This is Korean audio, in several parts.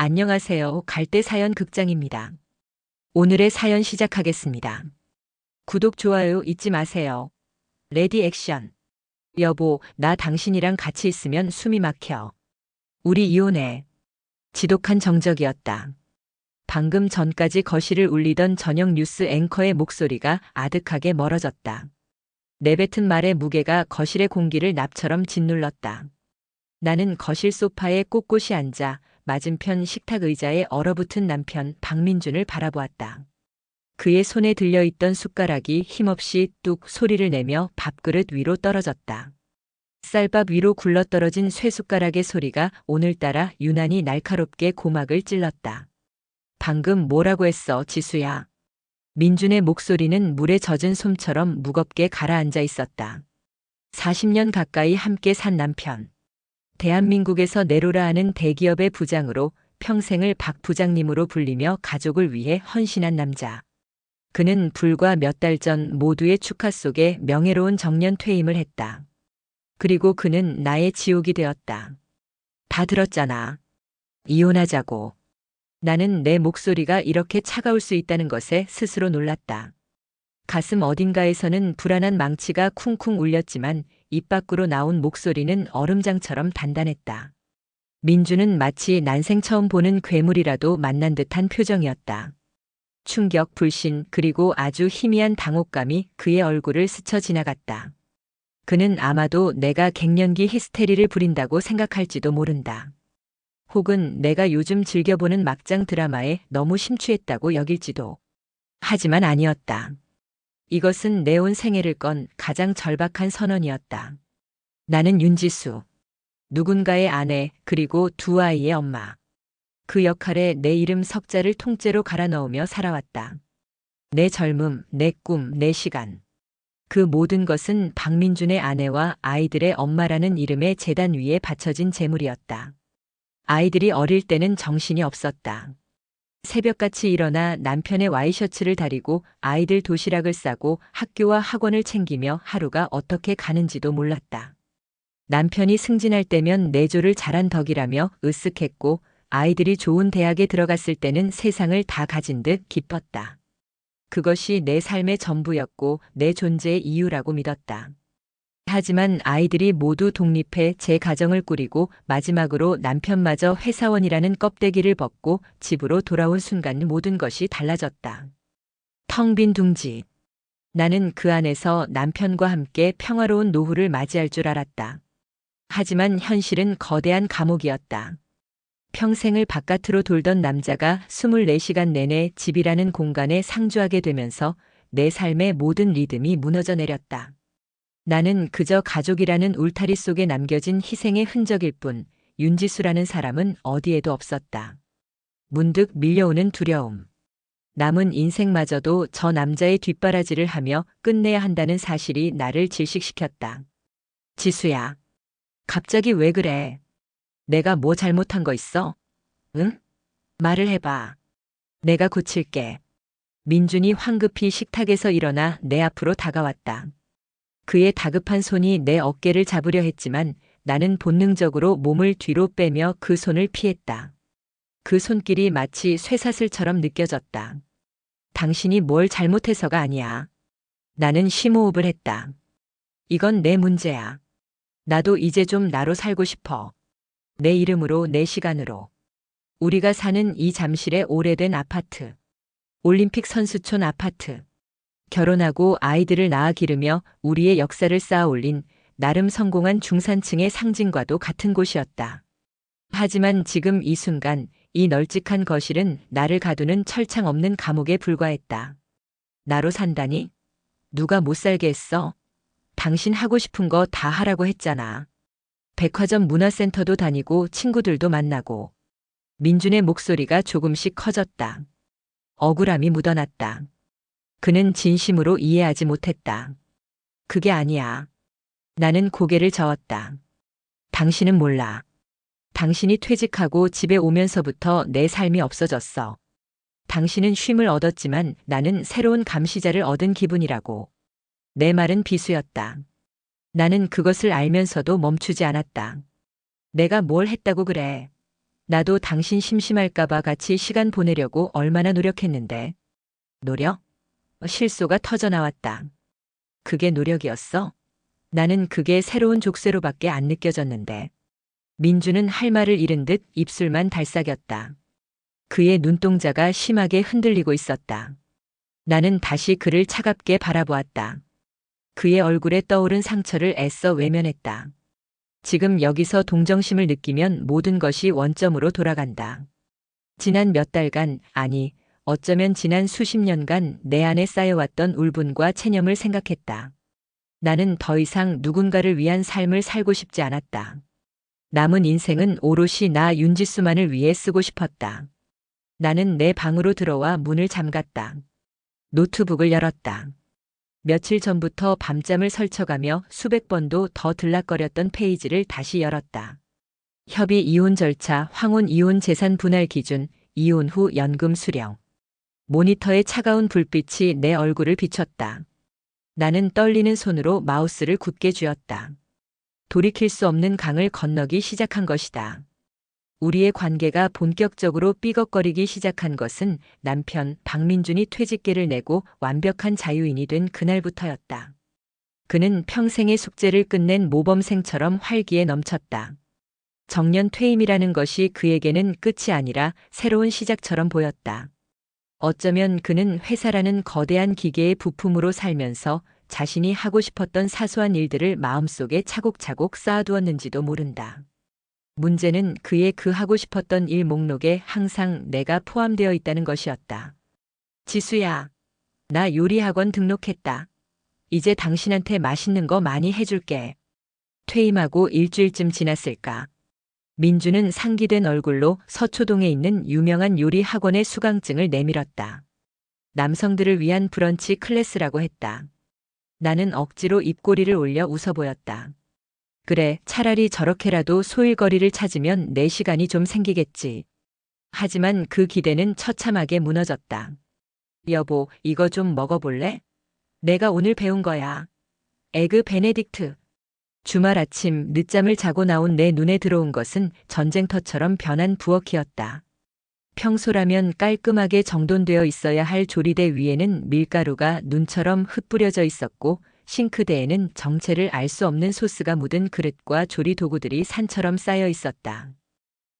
안녕하세요. 갈대 사연 극장입니다. 오늘의 사연 시작하겠습니다. 구독, 좋아요 잊지 마세요. 레디 액션. 여보, 나 당신이랑 같이 있으면 숨이 막혀. 우리 이혼해. 지독한 정적이었다. 방금 전까지 거실을 울리던 저녁 뉴스 앵커의 목소리가 아득하게 멀어졌다. 내뱉은 말의 무게가 거실의 공기를 납처럼 짓눌렀다. 나는 거실 소파에 꼿꼿이 앉아 맞은편 식탁 의자에 얼어붙은 남편 박민준을 바라보았다. 그의 손에 들려있던 숟가락이 힘없이 뚝 소리를 내며 밥그릇 위로 떨어졌다. 쌀밥 위로 굴러떨어진 쇠숟가락의 소리가 오늘따라 유난히 날카롭게 고막을 찔렀다. 방금 뭐라고 했어, 지수야? 민준의 목소리는 물에 젖은 솜처럼 무겁게 가라앉아 있었다. 40년 가까이 함께 산 남편. 대한민국에서 내로라 하는 대기업의 부장으로 평생을 박 부장님으로 불리며 가족을 위해 헌신한 남자. 그는 불과 몇 달 전 모두의 축하 속에 명예로운 정년 퇴임을 했다. 그리고 그는 나의 지옥이 되었다. 다 들었잖아. 이혼하자고. 나는 내 목소리가 이렇게 차가울 수 있다는 것에 스스로 놀랐다. 가슴 어딘가에서는 불안한 망치가 쿵쿵 울렸지만 입 밖으로 나온 목소리는 얼음장처럼 단단했다. 민주는 마치 난생 처음 보는 괴물이라도 만난 듯한 표정이었다. 충격, 불신, 그리고 아주 희미한 당혹감이 그의 얼굴을 스쳐 지나갔다. 그는 아마도 내가 갱년기 히스테리를 부린다고 생각할지도 모른다. 혹은 내가 요즘 즐겨보는 막장 드라마에 너무 심취했다고 여길지도. 하지만 아니었다. 이것은 내 온 생애를 건 가장 절박한 선언이었다. 나는 윤지수. 누군가의 아내, 그리고 두 아이의 엄마. 그 역할에 내 이름 석자를 통째로 갈아 넣으며 살아왔다. 내 젊음, 내 꿈, 내 시간. 그 모든 것은 박민준의 아내와 아이들의 엄마라는 이름의 제단 위에 받쳐진 재물이었다. 아이들이 어릴 때는 정신이 없었다. 새벽같이 일어나 남편의 와이셔츠를 다리고 아이들 도시락을 싸고 학교와 학원을 챙기며 하루가 어떻게 가는지도 몰랐다. 남편이 승진할 때면 내조를 잘한 덕이라며 으쓱했고 아이들이 좋은 대학에 들어갔을 때는 세상을 다 가진 듯 기뻤다. 그것이 내 삶의 전부였고 내 존재의 이유라고 믿었다. 하지만 아이들이 모두 독립해 제 가정을 꾸리고 마지막으로 남편마저 회사원이라는 껍데기를 벗고 집으로 돌아온 순간 모든 것이 달라졌다. 텅 빈 둥지. 나는 그 안에서 남편과 함께 평화로운 노후를 맞이할 줄 알았다. 하지만 현실은 거대한 감옥이었다. 평생을 바깥으로 돌던 남자가 24시간 내내 집이라는 공간에 상주하게 되면서 내 삶의 모든 리듬이 무너져 내렸다. 나는 그저 가족이라는 울타리 속에 남겨진 희생의 흔적일 뿐 윤지수라는 사람은 어디에도 없었다. 문득 밀려오는 두려움. 남은 인생마저도 저 남자의 뒷바라지를 하며 끝내야 한다는 사실이 나를 질식시켰다. 지수야. 갑자기 왜 그래? 내가 뭐 잘못한 거 있어? 응? 말을 해봐. 내가 고칠게. 민준이 황급히 식탁에서 일어나 내 앞으로 다가왔다. 그의 다급한 손이 내 어깨를 잡으려 했지만 나는 본능적으로 몸을 뒤로 빼며 그 손을 피했다. 그 손길이 마치 쇠사슬처럼 느껴졌다. 당신이 뭘 잘못해서가 아니야. 나는 심호흡을 했다. 이건 내 문제야. 나도 이제 좀 나로 살고 싶어. 내 이름으로, 내 시간으로. 우리가 사는 이 잠실의 오래된 아파트. 올림픽 선수촌 아파트. 결혼하고 아이들을 낳아 기르며 우리의 역사를 쌓아 올린 나름 성공한 중산층의 상징과도 같은 곳이었다. 하지만 지금 이 순간 이 널찍한 거실은 나를 가두는 철창 없는 감옥에 불과했다. 나로 산다니? 누가 못 살게 했어? 당신 하고 싶은 거 다 하라고 했잖아. 백화점 문화센터도 다니고 친구들도 만나고. 민준의 목소리가 조금씩 커졌다. 억울함이 묻어났다. 그는 진심으로 이해하지 못했다. 그게 아니야. 나는 고개를 저었다. 당신은 몰라. 당신이 퇴직하고 집에 오면서부터 내 삶이 없어졌어. 당신은 쉼을 얻었지만 나는 새로운 감시자를 얻은 기분이라고. 내 말은 비수였다. 나는 그것을 알면서도 멈추지 않았다. 내가 뭘 했다고 그래. 나도 당신 심심할까봐 같이 시간 보내려고 얼마나 노력했는데. 노력? 실소가 터져 나왔다. 그게 노력이었어? 나는 그게 새로운 족쇄로밖에 안 느껴졌는데. 민주는 할 말을 잃은 듯 입술만 달싹였다. 그의 눈동자가 심하게 흔들리고 있었다. 나는 다시 그를 차갑게 바라보았다. 그의 얼굴에 떠오른 상처를 애써 외면했다. 지금 여기서 동정심을 느끼면 모든 것이 원점으로 돌아간다. 지난 몇 달간, 아니, 어쩌면 지난 수십 년간 내 안에 쌓여왔던 울분과 체념을 생각했다. 나는 더 이상 누군가를 위한 삶을 살고 싶지 않았다. 남은 인생은 오롯이 나 윤지수만을 위해 쓰고 싶었다. 나는 내 방으로 들어와 문을 잠갔다. 노트북을 열었다. 며칠 전부터 밤잠을 설쳐가며 수백 번도 더 들락거렸던 페이지를 다시 열었다. 협의 이혼 절차, 황혼 이혼 재산 분할 기준, 이혼 후 연금 수령. 모니터의 차가운 불빛이 내 얼굴을 비췄다. 나는 떨리는 손으로 마우스를 굳게 쥐었다. 돌이킬 수 없는 강을 건너기 시작한 것이다. 우리의 관계가 본격적으로 삐걱거리기 시작한 것은 남편 박민준이 퇴직계를 내고 완벽한 자유인이 된 그날부터였다. 그는 평생의 숙제를 끝낸 모범생처럼 활기에 넘쳤다. 정년 퇴임이라는 것이 그에게는 끝이 아니라 새로운 시작처럼 보였다. 어쩌면 그는 회사라는 거대한 기계의 부품으로 살면서 자신이 하고 싶었던 사소한 일들을 마음속에 차곡차곡 쌓아두었는지도 모른다. 문제는 그의 그 하고 싶었던 일 목록에 항상 내가 포함되어 있다는 것이었다. 지수야, 나 요리학원 등록했다. 이제 당신한테 맛있는 거 많이 해줄게. 퇴임하고 일주일쯤 지났을까. 민주는 상기된 얼굴로 서초동에 있는 유명한 요리 학원의 수강증을 내밀었다. 남성들을 위한 브런치 클래스라고 했다. 나는 억지로 입꼬리를 올려 웃어 보였다. 그래, 차라리 저렇게라도 소일거리를 찾으면 내 시간이 좀 생기겠지. 하지만 그 기대는 처참하게 무너졌다. 여보, 이거 좀 먹어볼래? 내가 오늘 배운 거야. 에그 베네딕트. 주말 아침 늦잠을 자고 나온 내 눈에 들어온 것은 전쟁터처럼 변한 부엌이었다. 평소라면 깔끔하게 정돈되어 있어야 할 조리대 위에는 밀가루가 눈처럼 흩뿌려져 있었고, 싱크대에는 정체를 알 수 없는 소스가 묻은 그릇과 조리 도구들이 산처럼 쌓여 있었다.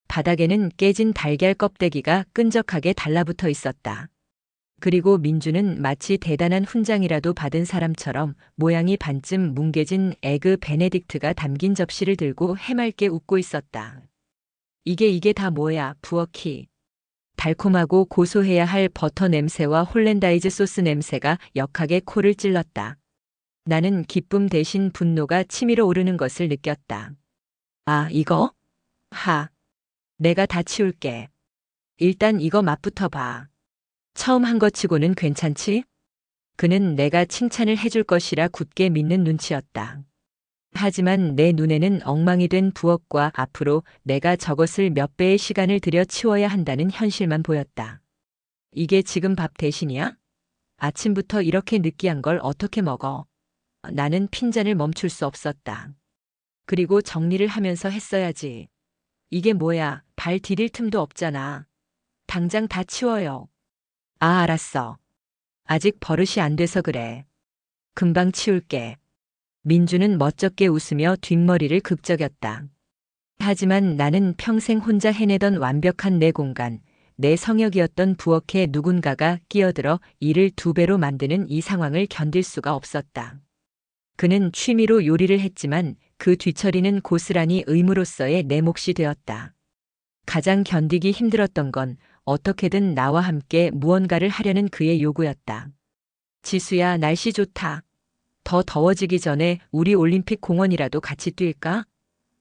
바닥에는 깨진 달걀 껍데기가 끈적하게 달라붙어 있었다. 그리고 민주는 마치 대단한 훈장이라도 받은 사람처럼 모양이 반쯤 뭉개진 에그 베네딕트가 담긴 접시를 들고 해맑게 웃고 있었다. 이게 다 뭐야, 부엌이. 달콤하고 고소해야 할 버터 냄새와 홀랜다이즈 소스 냄새가 역하게 코를 찔렀다. 나는 기쁨 대신 분노가 치밀어 오르는 것을 느꼈다. 아, 이거? 내가 다 치울게. 일단 이거 맛부터 봐. 처음 한 것 치고는 괜찮지? 그는 내가 칭찬을 해줄 것이라 굳게 믿는 눈치였다. 하지만 내 눈에는 엉망이 된 부엌과 앞으로 내가 저것을 몇 배의 시간을 들여 치워야 한다는 현실만 보였다. 이게 지금 밥 대신이야? 아침부터 이렇게 느끼한 걸 어떻게 먹어? 나는 핀잔을 멈출 수 없었다. 그리고 정리를 하면서 했어야지. 이게 뭐야, 발 디딜 틈도 없잖아. 당장 다 치워요. 아, 알았어. 아직 버릇이 안 돼서 그래. 금방 치울게. 민주는 멋쩍게 웃으며 뒷머리를 극적였다. 하지만 나는 평생 혼자 해내던 완벽한 내 공간, 내 성역이었던 부엌에 누군가가 끼어들어 일을 2배로 만드는 이 상황을 견딜 수가 없었다. 그는 취미로 요리를 했지만 그 뒤처리는 고스란히 의무로서의 내 몫이 되었다. 가장 견디기 힘들었던 건 어떻게든 나와 함께 무언가를 하려는 그의 요구였다. 지수야, 날씨 좋다. 더 더워지기 전에 우리 올림픽 공원이라도 같이 뛸까?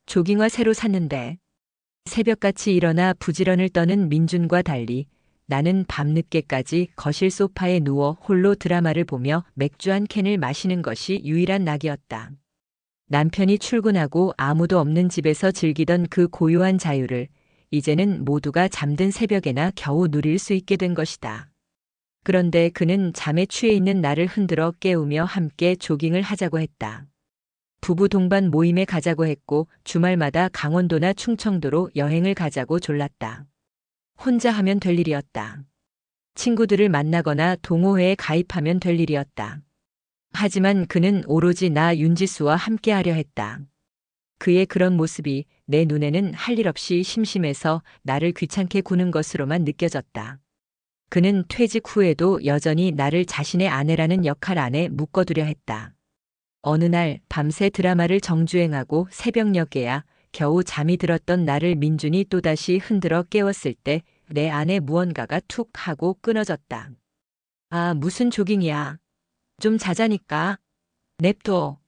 조깅화 새로 샀는데. 새벽같이 일어나 부지런을 떠는 민준과 달리 나는 밤늦게까지 거실 소파에 누워 홀로 드라마를 보며 맥주 한 캔을 마시는 것이 유일한 낙이었다. 남편이 출근하고 아무도 없는 집에서 즐기던 그 고요한 자유를 이제는 모두가 잠든 새벽에나 겨우 누릴 수 있게 된 것이다. 그런데 그는 잠에 취해 있는 나를 흔들어 깨우며 함께 조깅을 하자고 했다. 부부 동반 모임에 가자고 했고 주말마다 강원도나 충청도로 여행을 가자고 졸랐다. 혼자 하면 될 일이었다. 친구들을 만나거나 동호회에 가입하면 될 일이었다. 하지만 그는 오로지 나 윤지수와 함께 하려 했다. 그의 그런 모습이 내 눈에는 할 일 없이 심심해서 나를 귀찮게 구는 것으로만 느껴졌다. 그는 퇴직 후에도 여전히 나를 자신의 아내라는 역할 안에 묶어두려 했다. 어느 날 밤새 드라마를 정주행하고 새벽녘에야 겨우 잠이 들었던 나를 민준이 또다시 흔들어 깨웠을 때 내 안에 무언가가 툭 하고 끊어졌다. 아, 무슨 조깅이야. 좀 자자니까. 냅둬.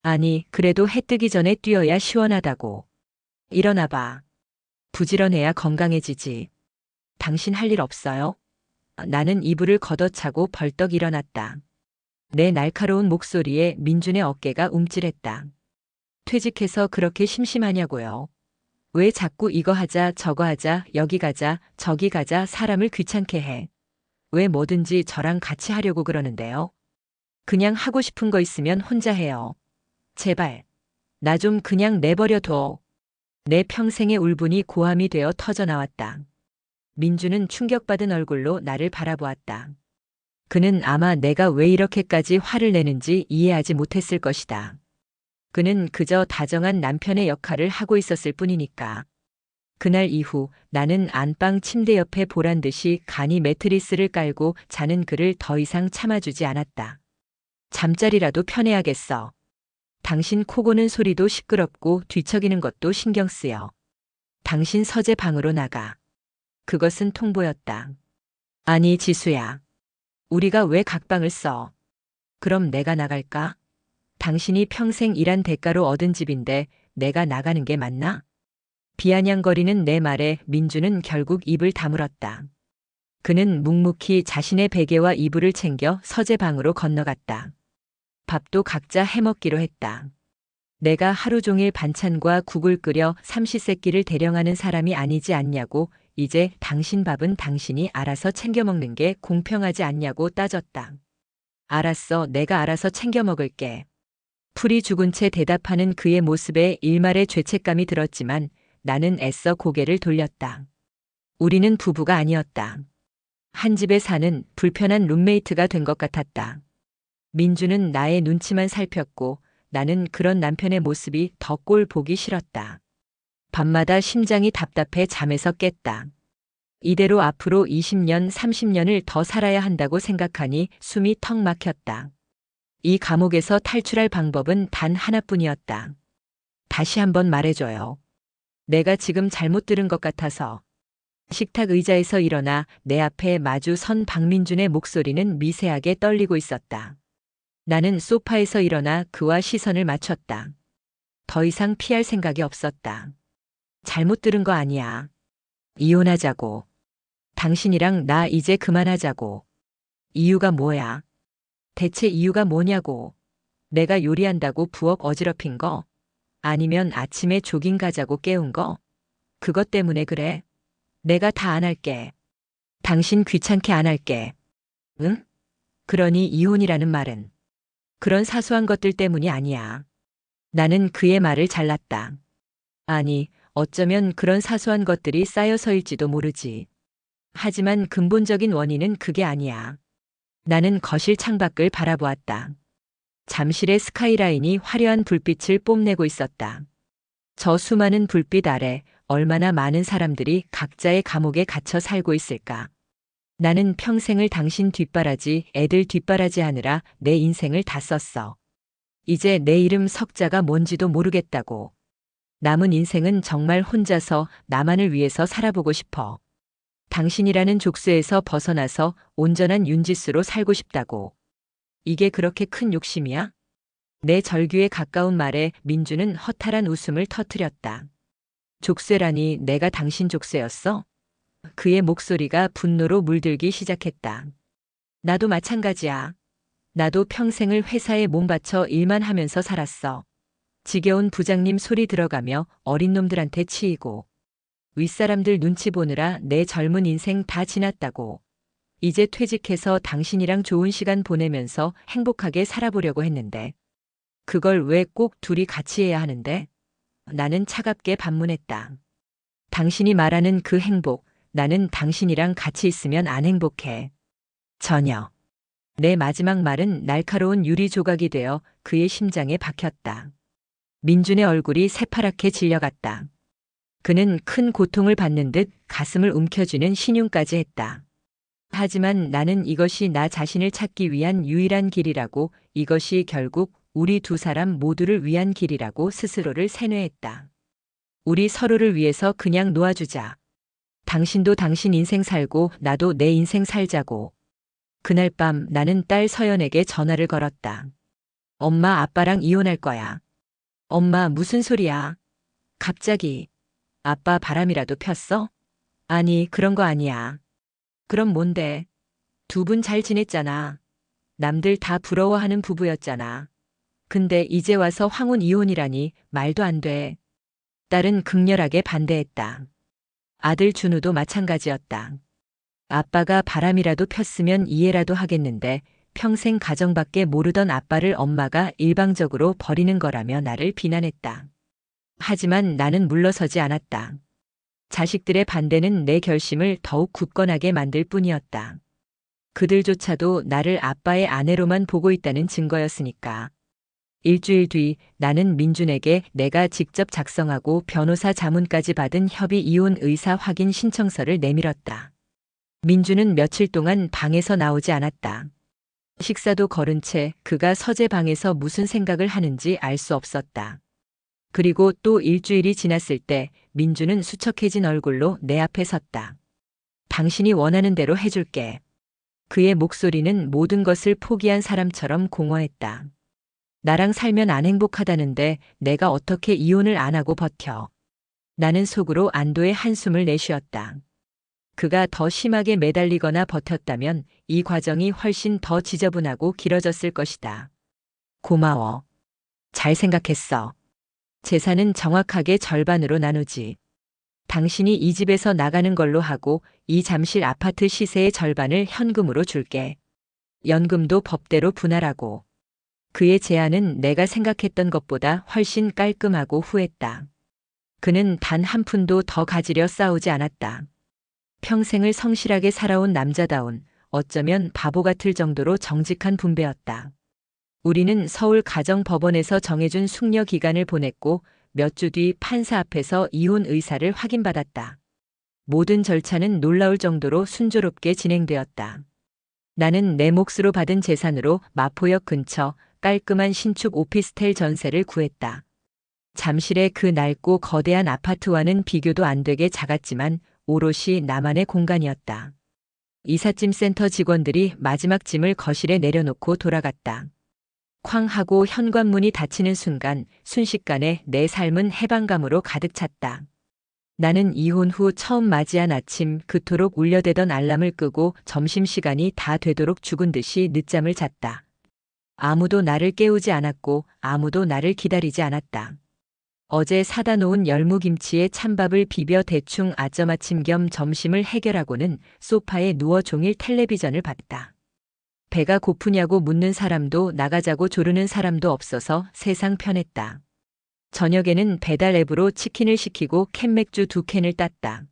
아니, 그래도 해 뜨기 전에 뛰어야 시원하다고. 일어나 봐. 부지런해야 건강해지지. 당신 할 일 없어요? 나는 이불을 걷어차고 벌떡 일어났다. 내 날카로운 목소리에 민준의 어깨가 움찔했다. 퇴직해서 그렇게 심심하냐고요. 왜 자꾸 이거 하자 저거 하자 여기 가자 저기 가자 사람을 귀찮게 해. 왜 뭐든지 저랑 같이 하려고 그러는데요. 그냥 하고 싶은 거 있으면 혼자 해요. 제발. 나 좀 그냥 내버려 둬. 내 평생의 울분이 고함이 되어 터져나왔다. 민주는 충격받은 얼굴로 나를 바라보았다. 그는 아마 내가 왜 이렇게까지 화를 내는지 이해하지 못했을 것이다. 그는 그저 다정한 남편의 역할을 하고 있었을 뿐이니까. 그날 이후 나는 안방 침대 옆에 보란 듯이 간이 매트리스를 깔고 자는 그를 더 이상 참아주지 않았다. 잠자리라도 편해야겠어. 당신 코 고는 소리도 시끄럽고 뒤척이는 것도 신경 쓰여. 당신 서재 방으로 나가. 그것은 통보였다. 아니, 지수야. 우리가 왜 각방을 써? 그럼 내가 나갈까? 당신이 평생 일한 대가로 얻은 집인데 내가 나가는 게 맞나? 비아냥거리는 내 말에 민주는 결국 입을 다물었다. 그는 묵묵히 자신의 베개와 이불을 챙겨 서재 방으로 건너갔다. 밥도 각자 해먹기로 했다. 내가 하루 종일 반찬과 국을 끓여 삼시세끼를 대령하는 사람이 아니지 않냐고, 이제 당신 밥은 당신이 알아서 챙겨 먹는 게 공평하지 않냐고 따졌다. 알았어, 내가 알아서 챙겨 먹을게. 풀이 죽은 채 대답하는 그의 모습에 일말의 죄책감이 들었지만 나는 애써 고개를 돌렸다. 우리는 부부가 아니었다. 한 집에 사는 불편한 룸메이트가 된 것 같았다. 민주는 나의 눈치만 살폈고 나는 그런 남편의 모습이 더 꼴 보기 싫었다. 밤마다 심장이 답답해 잠에서 깼다. 이대로 앞으로 20년, 30년을 더 살아야 한다고 생각하니 숨이 턱 막혔다. 이 감옥에서 탈출할 방법은 단 하나뿐이었다. 다시 한번 말해줘요. 내가 지금 잘못 들은 것 같아서. 식탁 의자에서 일어나 내 앞에 마주 선 박민준의 목소리는 미세하게 떨리고 있었다. 나는 소파에서 일어나 그와 시선을 맞췄다. 더 이상 피할 생각이 없었다. 잘못 들은 거 아니야. 이혼하자고. 당신이랑 나 이제 그만하자고. 이유가 뭐야? 대체 이유가 뭐냐고. 내가 요리한다고 부엌 어지럽힌 거? 아니면 아침에 조깅 가자고 깨운 거? 그것 때문에 그래. 내가 다 안 할게. 당신 귀찮게 안 할게. 응? 그러니 이혼이라는 말은 그런 사소한 것들 때문이 아니야. 나는 그의 말을 잘랐다. 아니, 어쩌면 그런 사소한 것들이 쌓여서일지도 모르지. 하지만 근본적인 원인은 그게 아니야. 나는 거실 창밖을 바라보았다. 잠실의 스카이라인이 화려한 불빛을 뽐내고 있었다. 저 수많은 불빛 아래 얼마나 많은 사람들이 각자의 감옥에 갇혀 살고 있을까. 나는 평생을 당신 뒷바라지, 애들 뒷바라지 하느라 내 인생을 다 썼어. 이제 내 이름 석자가 뭔지도 모르겠다고. 남은 인생은 정말 혼자서 나만을 위해서 살아보고 싶어. 당신이라는 족쇄에서 벗어나서 온전한 윤지수로 살고 싶다고. 이게 그렇게 큰 욕심이야? 내 절규에 가까운 말에 민주는 허탈한 웃음을 터뜨렸다. 족쇄라니 내가 당신 족쇄였어? 그의 목소리가 분노로 물들기 시작했다. 나도 마찬가지야. 나도 평생을 회사에 몸바쳐 일만 하면서 살았어. 지겨운 부장님 소리 들어가며 어린 놈들한테 치이고. 윗사람들 눈치 보느라 내 젊은 인생 다 지났다고. 이제 퇴직해서 당신이랑 좋은 시간 보내면서 행복하게 살아보려고 했는데. 그걸 왜 꼭 둘이 같이 해야 하는데? 나는 차갑게 반문했다. 당신이 말하는 그 행복, 나는 당신이랑 같이 있으면 안 행복해. 전혀. 내 마지막 말은 날카로운 유리 조각이 되어 그의 심장에 박혔다. 민준의 얼굴이 새파랗게 질려갔다. 그는 큰 고통을 받는 듯 가슴을 움켜쥐는 신용까지 했다. 하지만 나는 이것이 나 자신을 찾기 위한 유일한 길이라고, 이것이 결국 우리 두 사람 모두를 위한 길이라고 스스로를 세뇌했다. 우리 서로를 위해서 그냥 놓아주자. 당신도 당신 인생 살고 나도 내 인생 살자고. 그날 밤 나는 딸 서연에게 전화를 걸었다. 엄마, 아빠랑 이혼할 거야. 엄마, 무슨 소리야? 갑자기. 아빠 바람이라도 폈어? 아니, 그런 거 아니야. 그럼 뭔데? 두 분 잘 지냈잖아. 남들 다 부러워하는 부부였잖아. 근데 이제 와서 황혼 이혼이라니 말도 안 돼. 딸은 극렬하게 반대했다. 아들 준우도 마찬가지였다. 아빠가 바람이라도 폈으면 이해라도 하겠는데 평생 가정밖에 모르던 아빠를 엄마가 일방적으로 버리는 거라며 나를 비난했다. 하지만 나는 물러서지 않았다. 자식들의 반대는 내 결심을 더욱 굳건하게 만들 뿐이었다. 그들조차도 나를 아빠의 아내로만 보고 있다는 증거였으니까. 일주일 뒤 나는 민준에게 내가 직접 작성하고 변호사 자문까지 받은 협의 이혼 의사 확인 신청서를 내밀었다. 민준은 며칠 동안 방에서 나오지 않았다. 식사도 거른 채 그가 서재 방에서 무슨 생각을 하는지 알 수 없었다. 그리고 또 일주일이 지났을 때 민준은 수척해진 얼굴로 내 앞에 섰다. 당신이 원하는 대로 해줄게. 그의 목소리는 모든 것을 포기한 사람처럼 공허했다. 나랑 살면 안 행복하다는데 내가 어떻게 이혼을 안 하고 버텨. 나는 속으로 안도의 한숨을 내쉬었다. 그가 더 심하게 매달리거나 버텼다면 이 과정이 훨씬 더 지저분하고 길어졌을 것이다. 고마워. 잘 생각했어. 재산은 정확하게 절반으로 나누지. 당신이 이 집에서 나가는 걸로 하고 이 잠실 아파트 시세의 절반을 현금으로 줄게. 연금도 법대로 분할하고. 그의 제안은 내가 생각했던 것보다 훨씬 깔끔하고 후했다. 그는 단 한 푼도 더 가지려 싸우지 않았다. 평생을 성실하게 살아온 남자다운, 어쩌면 바보 같을 정도로 정직한 분배였다. 우리는 서울 가정법원에서 정해준 숙려 기간을 보냈고 몇 주 뒤 판사 앞에서 이혼 의사를 확인받았다. 모든 절차는 놀라울 정도로 순조롭게 진행되었다. 나는 내 몫으로 받은 재산으로 마포역 근처 깔끔한 신축 오피스텔 전세를 구했다. 잠실의 그 낡고 거대한 아파트와는 비교도 안 되게 작았지만 오롯이 나만의 공간이었다. 이삿짐 센터 직원들이 마지막 짐을 거실에 내려놓고 돌아갔다. 쾅 하고 현관문이 닫히는 순간 순식간에 내 삶은 해방감으로 가득 찼다. 나는 이혼 후 처음 맞이한 아침 그토록 울려대던 알람을 끄고 점심시간이 다 되도록 죽은 듯이 늦잠을 잤다. 아무도 나를 깨우지 않았고 아무도 나를 기다리지 않았다. 어제 사다 놓은 열무김치에 찬밥을 비벼 대충 아점아침 겸 점심을 해결하고는 소파에 누워 종일 텔레비전을 봤다. 배가 고프냐고 묻는 사람도 나가자고 조르는 사람도 없어서 세상 편했다. 저녁에는 배달 앱으로 치킨을 시키고 캔맥주 2캔을 땄다.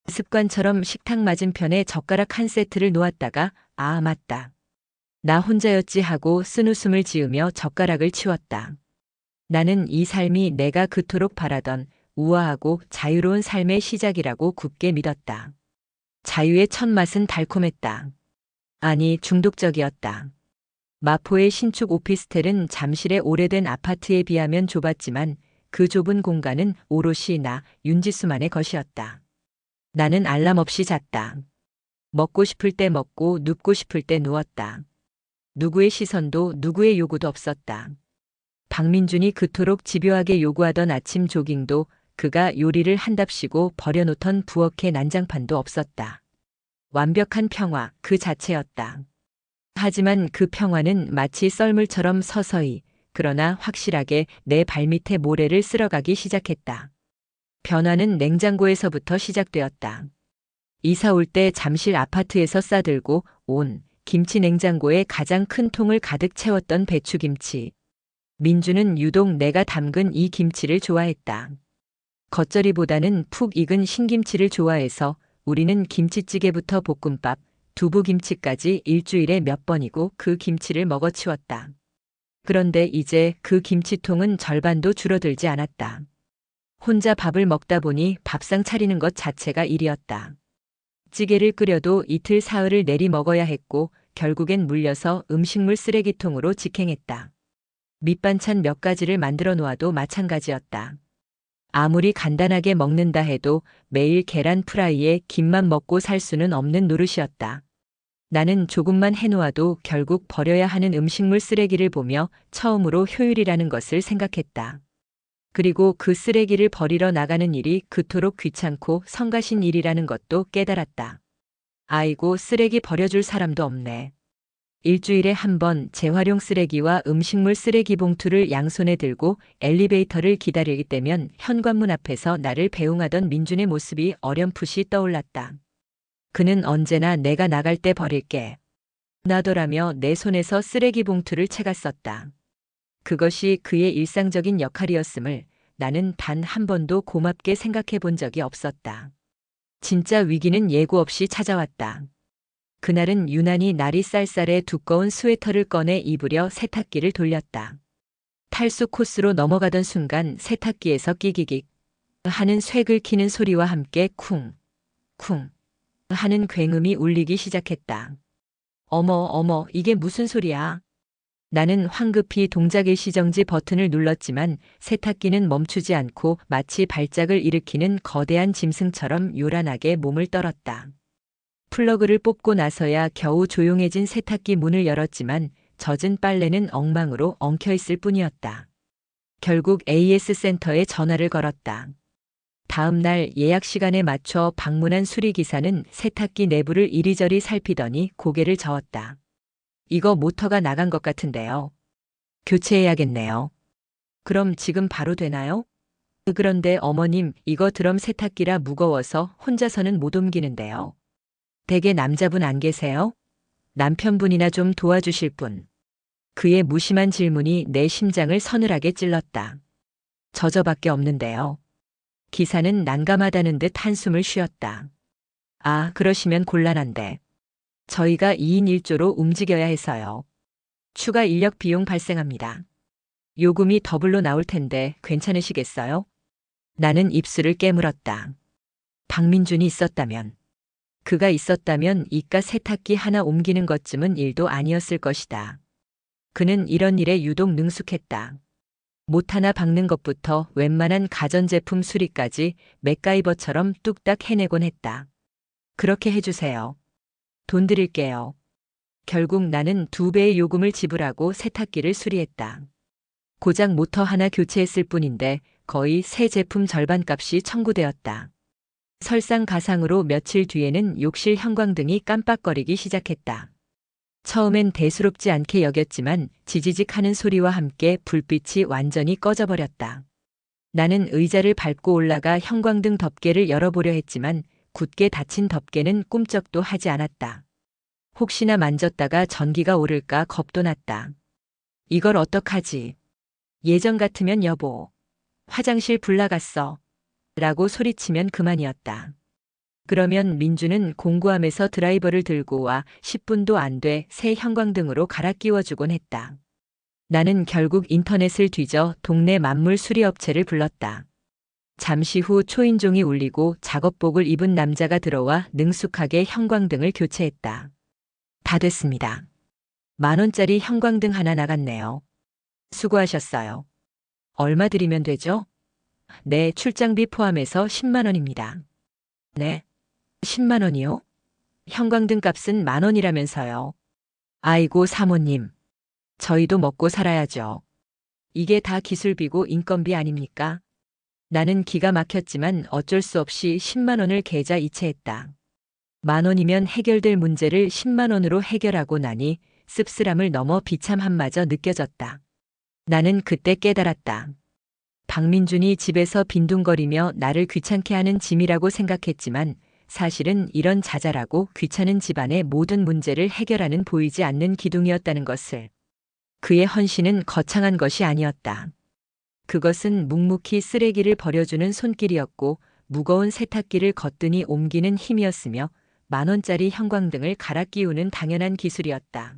습관처럼 식탁 맞은편에 젓가락 한 세트를 놓았다가 아 맞다. 나 혼자였지 하고 쓴웃음을 지으며 젓가락을 치웠다. 나는 이 삶이 내가 그토록 바라던 우아하고 자유로운 삶의 시작이라고 굳게 믿었다. 자유의 첫 맛은 달콤했다. 아니, 중독적이었다. 마포의 신축 오피스텔은 잠실의 오래된 아파트에 비하면 좁았지만 그 좁은 공간은 오롯이 나 윤지수만의 것이었다. 나는 알람 없이 잤다. 먹고 싶을 때 먹고 눕고 싶을 때 누웠다. 누구의 시선도 누구의 요구도 없었다. 박민준이 그토록 집요하게 요구하던 아침 조깅도 그가 요리를 한답시고 버려놓던 부엌의 난장판도 없었다. 완벽한 평화 그 자체였다. 하지만 그 평화는 마치 썰물처럼 서서히 그러나 확실하게 내 발밑에 모래를 쓸어가기 시작했다. 변화는 냉장고에서부터 시작되었다. 이사 올 때 잠실 아파트에서 싸들고 온 김치 냉장고에 가장 큰 통을 가득 채웠던 배추김치. 민주는 유독 내가 담근 이 김치를 좋아했다. 겉절이보다는 푹 익은 신김치를 좋아해서 우리는 김치찌개부터 볶음밥, 두부김치까지 일주일에 몇 번이고 그 김치를 먹어치웠다. 그런데 이제 그 김치통은 절반도 줄어들지 않았다. 혼자 밥을 먹다 보니 밥상 차리는 것 자체가 일이었다. 찌개를 끓여도 이틀 사흘을 내리 먹어야 했고 결국엔 물려서 음식물 쓰레기통으로 직행했다. 밑반찬 몇 가지를 만들어 놓아도 마찬가지였다. 아무리 간단하게 먹는다 해도 매일 계란 프라이에 김만 먹고 살 수는 없는 노릇이었다. 나는 조금만 해놓아도 결국 버려야 하는 음식물 쓰레기를 보며 처음으로 효율이라는 것을 생각했다. 그리고 그 쓰레기를 버리러 나가는 일이 그토록 귀찮고 성가신 일이라는 것도 깨달았다. 아이고, 쓰레기 버려줄 사람도 없네. 일주일에 한 번 재활용 쓰레기와 음식물 쓰레기 봉투를 양손에 들고 엘리베이터를 기다리기 때면 현관문 앞에서 나를 배웅하던 민준의 모습이 어렴풋이 떠올랐다. 그는 언제나 내가 나갈 때 버릴게. 나더라며 내 손에서 쓰레기 봉투를 채갔었다. 그것이 그의 일상적인 역할이었음을 나는 단 한 번도 고맙게 생각해 본 적이 없었다. 진짜 위기는 예고 없이 찾아왔다. 그날은 유난히 날이 쌀쌀해 두꺼운 스웨터를 꺼내 입으려 세탁기를 돌렸다. 탈수 코스로 넘어가던 순간 세탁기에서 끼기기 하는 쇠 긁히는 소리와 함께 쿵, 쿵 하는 굉음이 울리기 시작했다. 어머, 이게 무슨 소리야? 나는 황급히 동작 일시정지 버튼을 눌렀지만 세탁기는 멈추지 않고 마치 발작을 일으키는 거대한 짐승처럼 요란하게 몸을 떨었다. 플러그를 뽑고 나서야 겨우 조용해진 세탁기 문을 열었지만 젖은 빨래는 엉망으로 엉켜있을 뿐이었다. 결국 AS 센터에 전화를 걸었다. 다음 날 예약 시간에 맞춰 방문한 수리기사는 세탁기 내부를 이리저리 살피더니 고개를 저었다. 이거 모터가 나간 것 같은데요. 교체해야겠네요. 그럼 지금 바로 되나요? 그런데 어머님, 이거 드럼 세탁기라 무거워서 혼자서는 못 옮기는데요. 댁에 남자분 안 계세요? 남편분이나 좀 도와주실 분. 그의 무심한 질문이 내 심장을 서늘하게 찔렀다. 저밖에 없는데요. 기사는 난감하다는 듯 한숨을 쉬었다. 아, 그러시면 곤란한데. 저희가 2인 1조로 움직여야 해서요. 추가 인력 비용 발생합니다. 요금이 더블로 나올 텐데 괜찮으시겠어요? 나는 입술을 깨물었다. 박민준이 있었다면, 그가 있었다면 이깟 세탁기 하나 옮기는 것쯤은 일도 아니었을 것이다. 그는 이런 일에 유독 능숙했다. 못 하나 박는 것부터 웬만한 가전제품 수리까지 맥가이버처럼 뚝딱 해내곤 했다. 그렇게 해주세요. 돈 드릴게요. 결국 나는 2배의 요금을 지불하고 세탁기를 수리했다. 고작 모터 하나 교체했을 뿐인데 거의 새 제품 절반값이 청구되었다. 설상가상으로 며칠 뒤에는 욕실 형광등이 깜빡거리기 시작했다. 처음엔 대수롭지 않게 여겼지만 지지직 하는 소리와 함께 불빛이 완전히 꺼져버렸다. 나는 의자를 밟고 올라가 형광등 덮개를 열어보려 했지만 굳게 닫힌 덮개는 꿈쩍도 하지 않았다. 혹시나 만졌다가 전기가 오를까 겁도 났다. 이걸 어떡하지? 예전 같으면 여보, 화장실 불 나갔어. 라고 소리치면 그만이었다. 그러면 민주는 공구함에서 드라이버를 들고 와 10분도 안 돼 새 형광등으로 갈아 끼워주곤 했다. 나는 결국 인터넷을 뒤져 동네 만물 수리업체를 불렀다. 잠시 후 초인종이 울리고 작업복을 입은 남자가 들어와 능숙하게 형광등을 교체했다. 다 됐습니다. 10,000원짜리 형광등 하나 나갔네요. 수고하셨어요. 얼마 드리면 되죠? 네, 출장비 포함해서 10만 원입니다. 네, 10만 원이요? 형광등 값은 10,000원이라면서요. 아이고 사모님, 저희도 먹고 살아야죠. 이게 다 기술비고 인건비 아닙니까? 나는 기가 막혔지만 어쩔 수 없이 10만 원을 계좌 이체했다. 10,000원이면 해결될 문제를 10만 원으로 해결하고 나니 씁쓸함을 넘어 비참함마저 느껴졌다. 나는 그때 깨달았다. 박민준이 집에서 빈둥거리며 나를 귀찮게 하는 짐이라고 생각했지만 사실은 이런 자잘하고 귀찮은 집안의 모든 문제를 해결하는 보이지 않는 기둥이었다는 것을. 그의 헌신은 거창한 것이 아니었다. 그것은 묵묵히 쓰레기를 버려주는 손길이었고 무거운 세탁기를 거뜬히 옮기는 힘이었으며 10,000원짜리 형광등을 갈아 끼우는 당연한 기술이었다.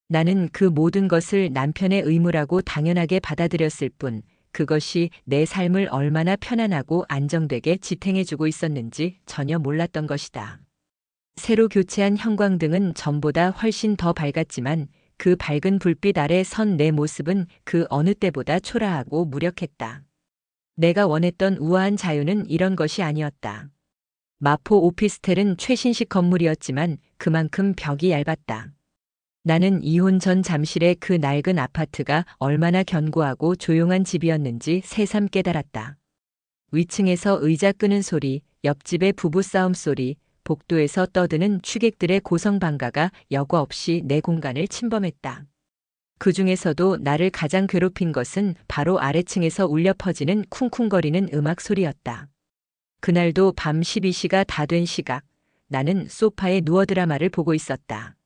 나는 그 모든 것을 남편의 의무라고 당연하게 받아들였을 뿐 그것이 내 삶을 얼마나 편안하고 안정되게 지탱해주고 있었는지 전혀 몰랐던 것이다. 새로 교체한 형광등은 전보다 훨씬 더 밝았지만 그 밝은 불빛 아래 선 내 모습은 그 어느 때보다 초라하고 무력했다. 내가 원했던 우아한 자유는 이런 것이 아니었다. 마포 오피스텔은 최신식 건물이었지만 그만큼 벽이 얇았다. 나는 이혼 전 잠실의 그 낡은 아파트가 얼마나 견고하고 조용한 집이었는지 새삼 깨달았다. 위층에서 의자 끄는 소리, 옆집의 부부싸움 소리, 복도에서 떠드는 취객들의 고성방가가 여과 없이 내 공간을 침범했다. 그 중에서도 나를 가장 괴롭힌 것은 바로 아래층에서 울려 퍼지는 쿵쿵거리는 음악 소리였다. 그날도 밤 12시가 다 된 시각, 나는 소파에 누워 드라마를 보고 있었다.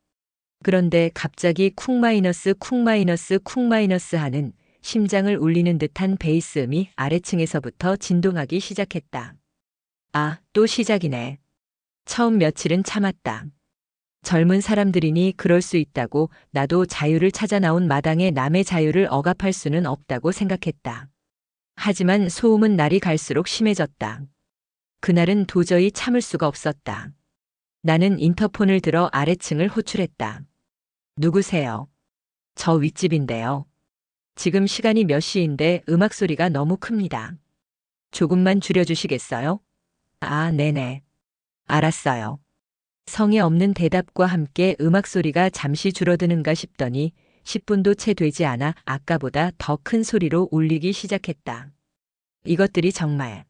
그런데 갑자기 쿵 마이너스 쿵 마이너스 쿵 마이너스 하는 심장을 울리는 듯한 베이스 음이 아래층에서부터 진동하기 시작했다. 아, 또 시작이네. 처음 며칠은 참았다. 젊은 사람들이니 그럴 수 있다고 나도 자유를 찾아 나온 마당에 남의 자유를 억압할 수는 없다고 생각했다. 하지만 소음은 날이 갈수록 심해졌다. 그날은 도저히 참을 수가 없었다. 나는 인터폰을 들어 아래층을 호출했다. 누구세요? 저 윗집인데요. 지금 시간이 몇 시인데 음악 소리가 너무 큽니다. 조금만 줄여주시겠어요? 아, 네네. 알았어요. 성의 없는 대답과 함께 음악 소리가 잠시 줄어드는가 싶더니 10분도 채 되지 않아 아까보다 더 큰 소리로 울리기 시작했다. 이것들이 정말.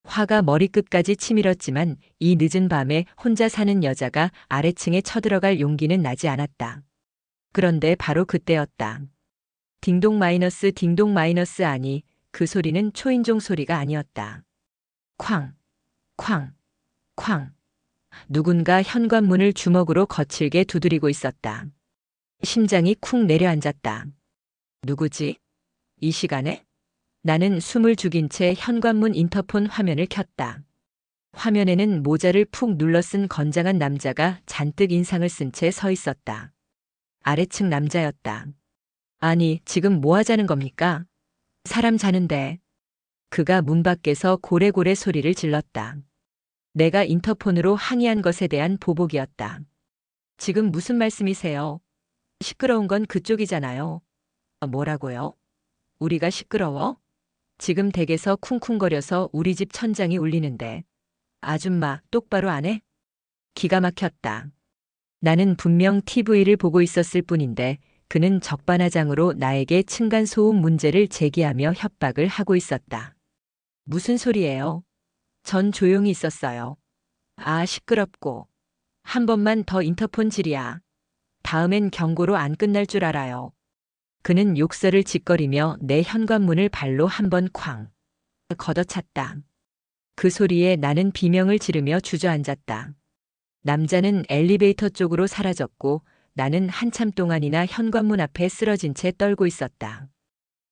화가 머리끝까지 치밀었지만 이 늦은 밤에 혼자 사는 여자가 아래층에 쳐들어갈 용기는 나지 않았다. 그런데 바로 그때였다. 딩동 마이너스 아니, 그 소리는 초인종 소리가 아니었다. 쾅, 쾅, 쾅. 누군가 현관문을 주먹으로 거칠게 두드리고 있었다. 심장이 쿵 내려앉았다. 누구지? 이 시간에? 나는 숨을 죽인 채 현관문 인터폰 화면을 켰다. 화면에는 모자를 푹 눌러 쓴 건장한 남자가 잔뜩 인상을 쓴 채 서 있었다. 아래층 남자였다. 아니, 지금 뭐 하자는 겁니까? 사람 자는데. 그가 문 밖에서 고래고래 소리를 질렀다. 내가 인터폰으로 항의한 것에 대한 보복이었다. 지금 무슨 말씀이세요? 시끄러운 건 그쪽이잖아요. 뭐라고요? 우리가 시끄러워? 지금 댁에서 쿵쿵거려서 우리 집 천장이 울리는데. 아줌마, 똑바로 안 해? 기가 막혔다. 나는 분명 TV를 보고 있었을 뿐인데 그는 적반하장으로 나에게 층간소음 문제를 제기하며 협박을 하고 있었다. 무슨 소리예요? 전 조용히 있었어요. 아, 시끄럽고. 한 번만 더 인터폰 질이야. 다음엔 경고로 안 끝날 줄 알아요. 그는 욕설을 짓거리며 내 현관문을 발로 한 번 쾅 걷어찼다. 그 소리에 나는 비명을 지르며 주저앉았다. 남자는 엘리베이터 쪽으로 사라졌고 나는 한참 동안이나 현관문 앞에 쓰러진 채 떨고 있었다.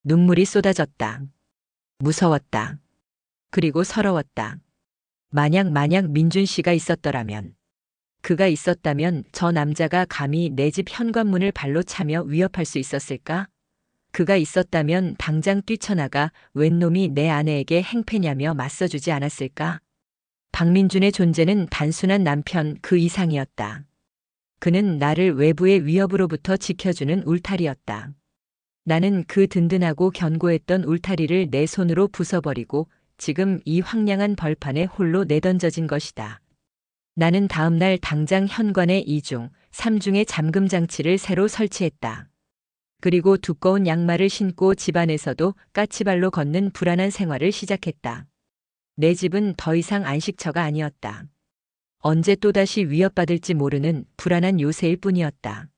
눈물이 쏟아졌다. 무서웠다. 그리고 서러웠다. 만약 민준 씨가 있었더라면. 그가 있었다면 저 남자가 감히 내 집 현관문을 발로 차며 위협할 수 있었을까? 그가 있었다면 당장 뛰쳐나가 웬 놈이 내 아내에게 행패냐며 맞서주지 않았을까? 박민준의 존재는 단순한 남편 그 이상이었다. 그는 나를 외부의 위협으로부터 지켜주는 울타리였다. 나는 그 든든하고 견고했던 울타리를 내 손으로 부숴버리고 지금 이 황량한 벌판에 홀로 내던져진 것이다. 나는 다음 날 당장 현관에 2중, 3중의 잠금 장치를 새로 설치했다. 그리고 두꺼운 양말을 신고 집안에서도 까치발로 걷는 불안한 생활을 시작했다. 내 집은 더 이상 안식처가 아니었다. 언제 또다시 위협받을지 모르는 불안한 요새일 뿐이었다.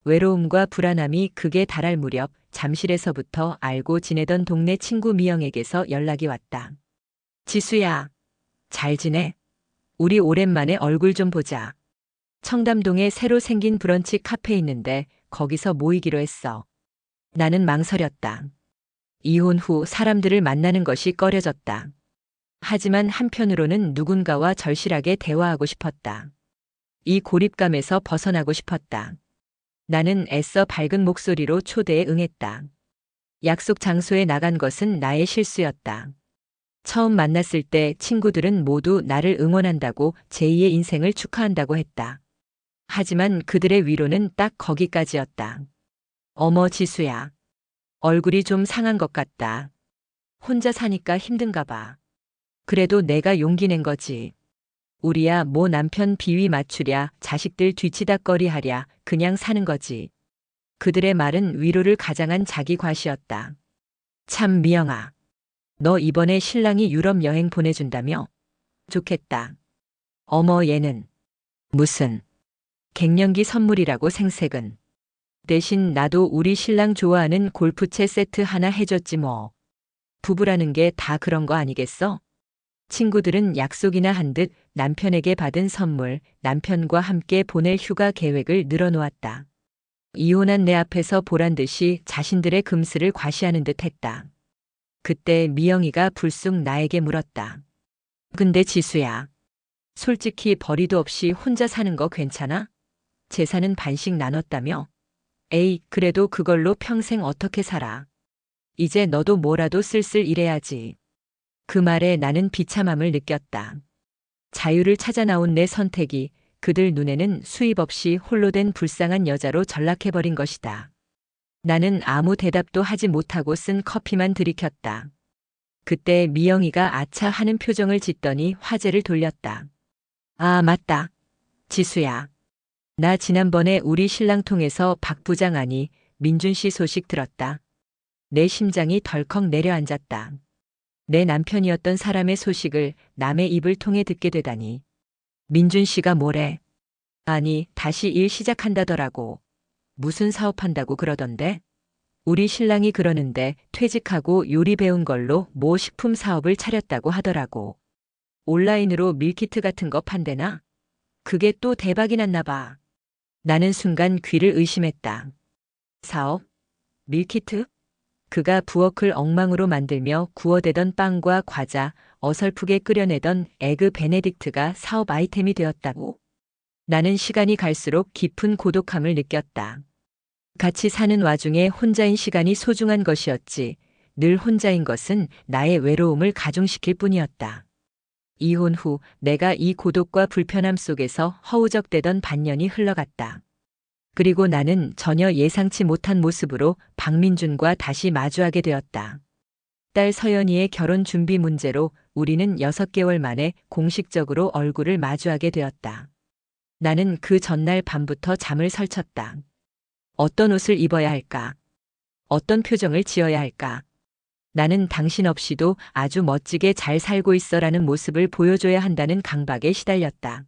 외로움과 불안함이 극에 달할 무렵 잠실에서부터 알고 지내던 동네 친구 미영에게서 연락이 왔다. 지수야, 잘 지내? 우리 오랜만에 얼굴 좀 보자. 청담동에 새로 생긴 브런치 카페 있는데 거기서 모이기로 했어. 나는 망설였다. 이혼 후 사람들을 만나는 것이 꺼려졌다. 하지만 한편으로는 누군가와 절실하게 대화하고 싶었다. 이 고립감에서 벗어나고 싶었다. 나는 애써 밝은 목소리로 초대에 응했다. 약속 장소에 나간 것은 나의 실수였다. 처음 만났을 때 친구들은 모두 나를 응원한다고 제2의 인생을 축하한다고 했다. 하지만 그들의 위로는 딱 거기까지였다. 어머 지수야. 얼굴이 좀 상한 것 같다. 혼자 사니까 힘든가 봐. 그래도 내가 용기 낸 거지. 우리야 뭐 남편 비위 맞추랴, 자식들 뒤치다꺼리 하랴, 그냥 사는 거지. 그들의 말은 위로를 가장한 자기 과시였다. 참 미영아. 너 이번에 신랑이 유럽 여행 보내준다며? 좋겠다. 어머 얘는 무슨 갱년기 선물이라고 생색은. 대신 나도 우리 신랑 좋아하는 골프채 세트 하나 해줬지 뭐. 부부라는 게 다 그런 거 아니겠어? 친구들은 약속이나 한 듯 남편에게 받은 선물, 남편과 함께 보낼 휴가 계획을 늘어놓았다. 이혼한 내 앞에서 보란 듯이 자신들의 금슬을 과시하는 듯 했다. 그때 미영이가 불쑥 나에게 물었다. 근데 지수야. 솔직히 벌이도 없이 혼자 사는 거 괜찮아? 재산은 반씩 나눴다며? 에이, 그래도 그걸로 평생 어떻게 살아? 이제 너도 뭐라도 쓸쓸 일해야지. 그 말에 나는 비참함을 느꼈다. 자유를 찾아 나온 내 선택이 그들 눈에는 수입 없이 홀로 된 불쌍한 여자로 전락해버린 것이다. 나는 아무 대답도 하지 못하고 쓴 커피만 들이켰다. 그때 미영이가 아차 하는 표정을 짓더니 화제를 돌렸다. 아, 맞다. 지수야. 나 지난번에 우리 신랑 통해서 박 부장 아니 민준 씨 소식 들었다. 내 심장이 덜컥 내려앉았다. 내 남편이었던 사람의 소식을 남의 입을 통해 듣게 되다니. 민준 씨가 뭐래? 아니, 다시 일 시작한다더라고. 무슨 사업한다고 그러던데? 우리 신랑이 그러는데 퇴직하고 요리 배운 걸로 뭐 식품 사업을 차렸다고 하더라고. 온라인으로 밀키트 같은 거 판대나? 그게 또 대박이 났나 봐. 나는 순간 귀를 의심했다. 사업? 밀키트? 그가 부엌을 엉망으로 만들며 구워대던 빵과 과자, 어설프게 끓여내던 에그 베네딕트가 사업 아이템이 되었다고. 나는 시간이 갈수록 깊은 고독함을 느꼈다. 같이 사는 와중에 혼자인 시간이 소중한 것이었지, 늘 혼자인 것은 나의 외로움을 가중시킬 뿐이었다. 이혼 후 내가 이 고독과 불편함 속에서 허우적대던 반년이 흘러갔다. 그리고 나는 전혀 예상치 못한 모습으로 박민준과 다시 마주하게 되었다. 딸 서연이의 결혼 준비 문제로 우리는 6개월 만에 공식적으로 얼굴을 마주하게 되었다. 나는 그 전날 밤부터 잠을 설쳤다. 어떤 옷을 입어야 할까? 어떤 표정을 지어야 할까? 나는 당신 없이도 아주 멋지게 잘 살고 있어라는 모습을 보여줘야 한다는 강박에 시달렸다.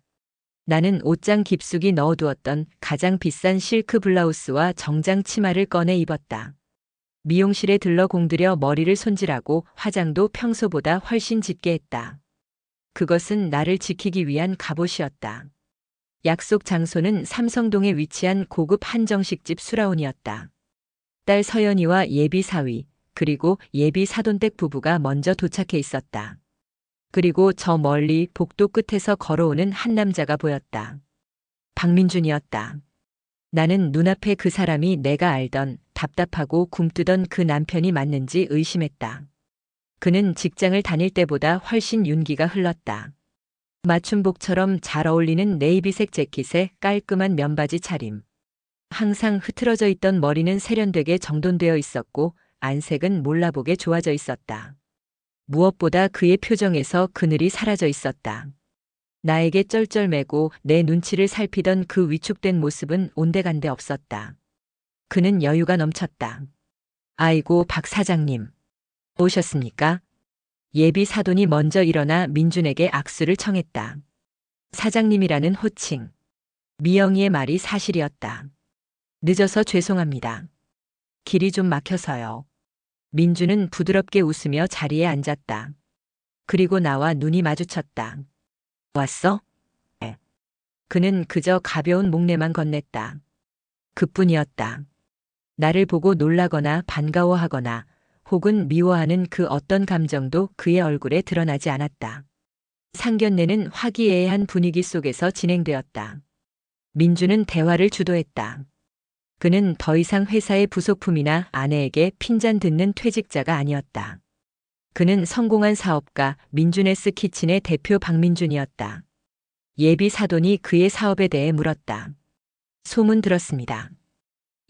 나는 옷장 깊숙이 넣어두었던 가장 비싼 실크 블라우스와 정장 치마를 꺼내 입었다. 미용실에 들러 공들여 머리를 손질하고 화장도 평소보다 훨씬 짙게 했다. 그것은 나를 지키기 위한 갑옷이었다. 약속 장소는 삼성동에 위치한 고급 한정식집 수라온이었다. 딸 서연이와 예비 사위, 그리고 예비 사돈댁 부부가 먼저 도착해 있었다. 그리고 저 멀리 복도 끝에서 걸어오는 한 남자가 보였다. 박민준이었다. 나는 눈앞에 그 사람이 내가 알던 답답하고 굼뜨던 그 남편이 맞는지 의심했다. 그는 직장을 다닐 때보다 훨씬 윤기가 흘렀다. 맞춤복처럼 잘 어울리는 네이비색 재킷에 깔끔한 면바지 차림. 항상 흐트러져 있던 머리는 세련되게 정돈되어 있었고 안색은 몰라보게 좋아져 있었다. 무엇보다 그의 표정에서 그늘이 사라져 있었다. 나에게 쩔쩔매고 내 눈치를 살피던 그 위축된 모습은 온데간데 없었다. 그는 여유가 넘쳤다. 아이고 박 사장님. 오셨습니까? 예비 사돈이 먼저 일어나 민준에게 악수를 청했다. 사장님이라는 호칭. 미영이의 말이 사실이었다. 늦어서 죄송합니다. 길이 좀 막혀서요. 민준은 부드럽게 웃으며 자리에 앉았다. 그리고 나와 눈이 마주쳤다. 왔어? 네. 그는 그저 가벼운 목례만 건넸다. 그뿐이었다. 나를 보고 놀라거나 반가워하거나 혹은 미워하는 그 어떤 감정도 그의 얼굴에 드러나지 않았다. 상견례는 화기애애한 분위기 속에서 진행되었다. 민주는 대화를 주도했다. 그는 더 이상 회사의 부속품이나 아내에게 핀잔 듣는 퇴직자가 아니었다. 그는 성공한 사업가 민주네스 키친의 대표 박민준이었다. 예비 사돈이 그의 사업에 대해 물었다. 소문 들었습니다.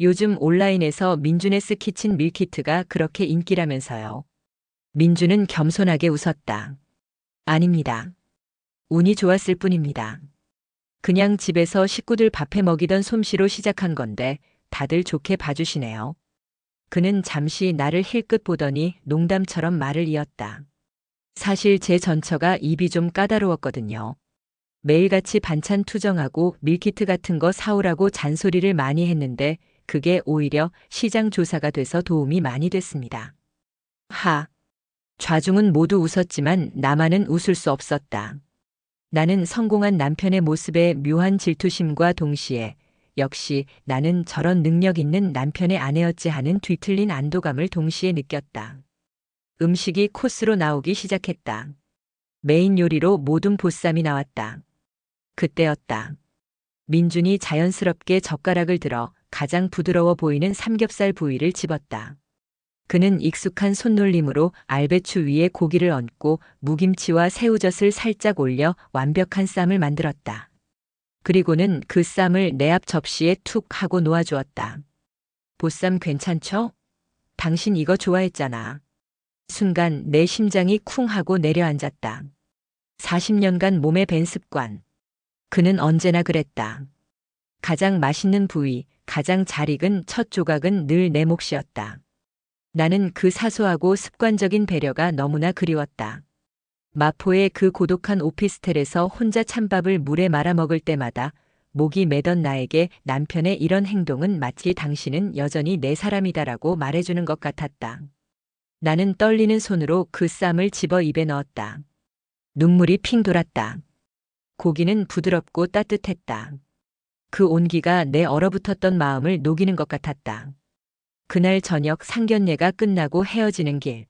요즘 온라인에서 민주네스 키친 밀키트가 그렇게 인기라면서요. 민주는 겸손하게 웃었다. 아닙니다. 운이 좋았을 뿐입니다. 그냥 집에서 식구들 밥해 먹이던 솜씨로 시작한 건데 다들 좋게 봐주시네요. 그는 잠시 나를 힐끗 보더니 농담처럼 말을 이었다. 사실 제 전처가 입이 좀 까다로웠거든요. 매일같이 반찬 투정하고 밀키트 같은 거 사오라고 잔소리를 많이 했는데 그게 오히려 시장 조사가 돼서 도움이 많이 됐습니다. 하. 좌중은 모두 웃었지만 나만은 웃을 수 없었다. 나는 성공한 남편의 모습에 묘한 질투심과 동시에 역시 나는 저런 능력 있는 남편의 아내였지 하는 뒤틀린 안도감을 동시에 느꼈다. 음식이 코스로 나오기 시작했다. 메인 요리로 모든 보쌈이 나왔다. 그때였다. 민준이 자연스럽게 젓가락을 들어 가장 부드러워 보이는 삼겹살 부위를 집었다. 그는 익숙한 손놀림으로 알배추 위에 고기를 얹고 무김치와 새우젓을 살짝 올려 완벽한 쌈을 만들었다. 그리고는 그 쌈을 내 앞 접시에 툭 하고 놓아주었다. 보쌈 괜찮죠? 당신 이거 좋아했잖아. 순간 내 심장이 쿵 하고 내려앉았다. 40년간 몸에 밴 습관. 그는 언제나 그랬다. 가장 맛있는 부위, 가장 잘 익은 첫 조각은 늘 내 몫이었다. 나는 그 사소하고 습관적인 배려가 너무나 그리웠다. 마포의 그 고독한 오피스텔에서 혼자 찬밥을 물에 말아 먹을 때마다 목이 매던 나에게 남편의 이런 행동은 마치 당신은 여전히 내 사람이다라고 말해주는 것 같았다. 나는 떨리는 손으로 그 쌈을 집어 입에 넣었다. 눈물이 핑 돌았다. 고기는 부드럽고 따뜻했다. 그 온기가 내 얼어붙었던 마음을 녹이는 것 같았다. 그날 저녁 상견례가 끝나고 헤어지는 길.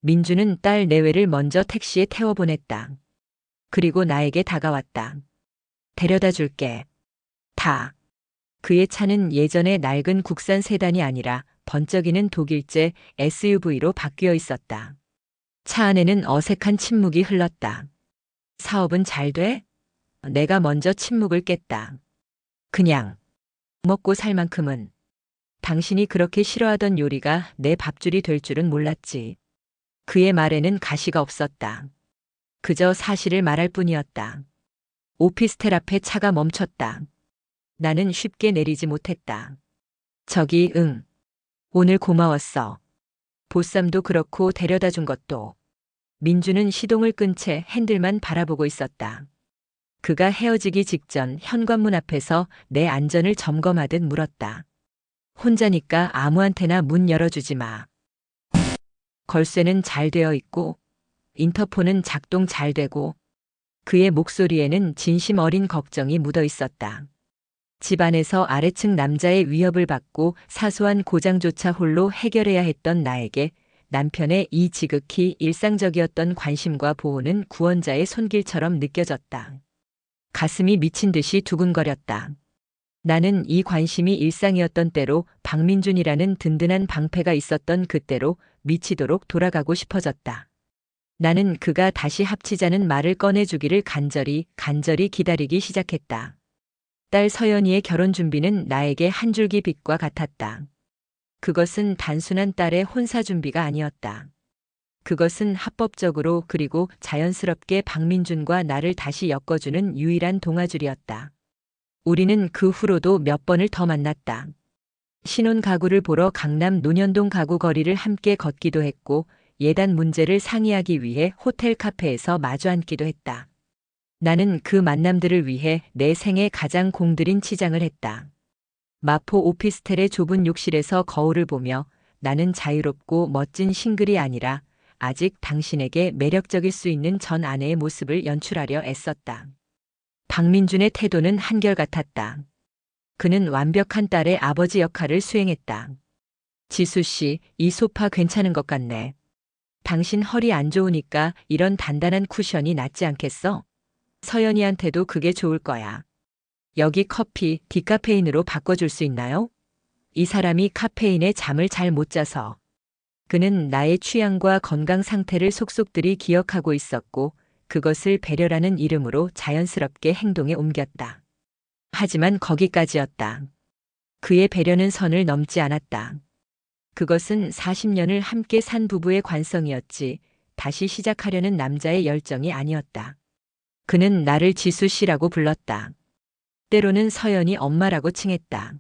민주는 딸 내외를 먼저 택시에 태워보냈다. 그리고 나에게 다가왔다. 데려다 줄게. 다. 그의 차는 예전의 낡은 국산 세단이 아니라 번쩍이는 독일제 SUV로 바뀌어 있었다. 차 안에는 어색한 침묵이 흘렀다. 사업은 잘 돼? 내가 먼저 침묵을 깼다. 그냥 먹고 살 만큼은. 당신이 그렇게 싫어하던 요리가 내 밥줄이 될 줄은 몰랐지. 그의 말에는 가시가 없었다. 그저 사실을 말할 뿐이었다. 오피스텔 앞에 차가 멈췄다. 나는 쉽게 내리지 못했다. 저기, 응. 오늘 고마웠어. 보쌈도 그렇고 데려다 준 것도. 민주는 시동을 끈 채 핸들만 바라보고 있었다. 그가 헤어지기 직전 현관문 앞에서 내 안전을 점검하듯 물었다. 혼자니까 아무한테나 문 열어주지 마. 걸쇠는 잘 되어 있고, 인터폰은 작동 잘 되고, 그의 목소리에는 진심 어린 걱정이 묻어 있었다. 집안에서 아래층 남자의 위협을 받고 사소한 고장조차 홀로 해결해야 했던 나에게 남편의 이 지극히 일상적이었던 관심과 보호는 구원자의 손길처럼 느껴졌다. 가슴이 미친 듯이 두근거렸다. 나는 이 관심이 일상이었던 때로 박민준이라는 든든한 방패가 있었던 그때로 미치도록 돌아가고 싶어졌다. 나는 그가 다시 합치자는 말을 꺼내주기를 간절히 기다리기 시작했다. 딸 서연이의 결혼 준비는 나에게 한 줄기 빛과 같았다. 그것은 단순한 딸의 혼사 준비가 아니었다. 그것은 합법적으로 그리고 자연스럽게 박민준과 나를 다시 엮어주는 유일한 동아줄이었다. 우리는 그 후로도 몇 번을 더 만났다. 신혼 가구를 보러 강남 논현동 가구 거리를 함께 걷기도 했고 예단 문제를 상의하기 위해 호텔 카페에서 마주 앉기도 했다. 나는 그 만남들을 위해 내 생에 가장 공들인 치장을 했다. 마포 오피스텔의 좁은 욕실에서 거울을 보며 나는 자유롭고 멋진 싱글이 아니라 아직 당신에게 매력적일 수 있는 전 아내의 모습을 연출하려 애썼다. 박민준의 태도는 한결같았다. 그는 완벽한 딸의 아버지 역할을 수행했다. 지수 씨, 이 소파 괜찮은 것 같네. 당신 허리 안 좋으니까 이런 단단한 쿠션이 낫지 않겠어? 서연이한테도 그게 좋을 거야. 여기 커피 디카페인으로 바꿔줄 수 있나요? 이 사람이 카페인에 잠을 잘 못 자서. 그는 나의 취향과 건강 상태를 속속들이 기억하고 있었고 그것을 배려라는 이름으로 자연스럽게 행동에 옮겼다. 하지만 거기까지였다. 그의 배려는 선을 넘지 않았다. 그것은 40년을 함께 산 부부의 관성이었지 다시 시작하려는 남자의 열정이 아니었다. 그는 나를 지수 씨라고 불렀다. 때로는 서연이 엄마라고 칭했다.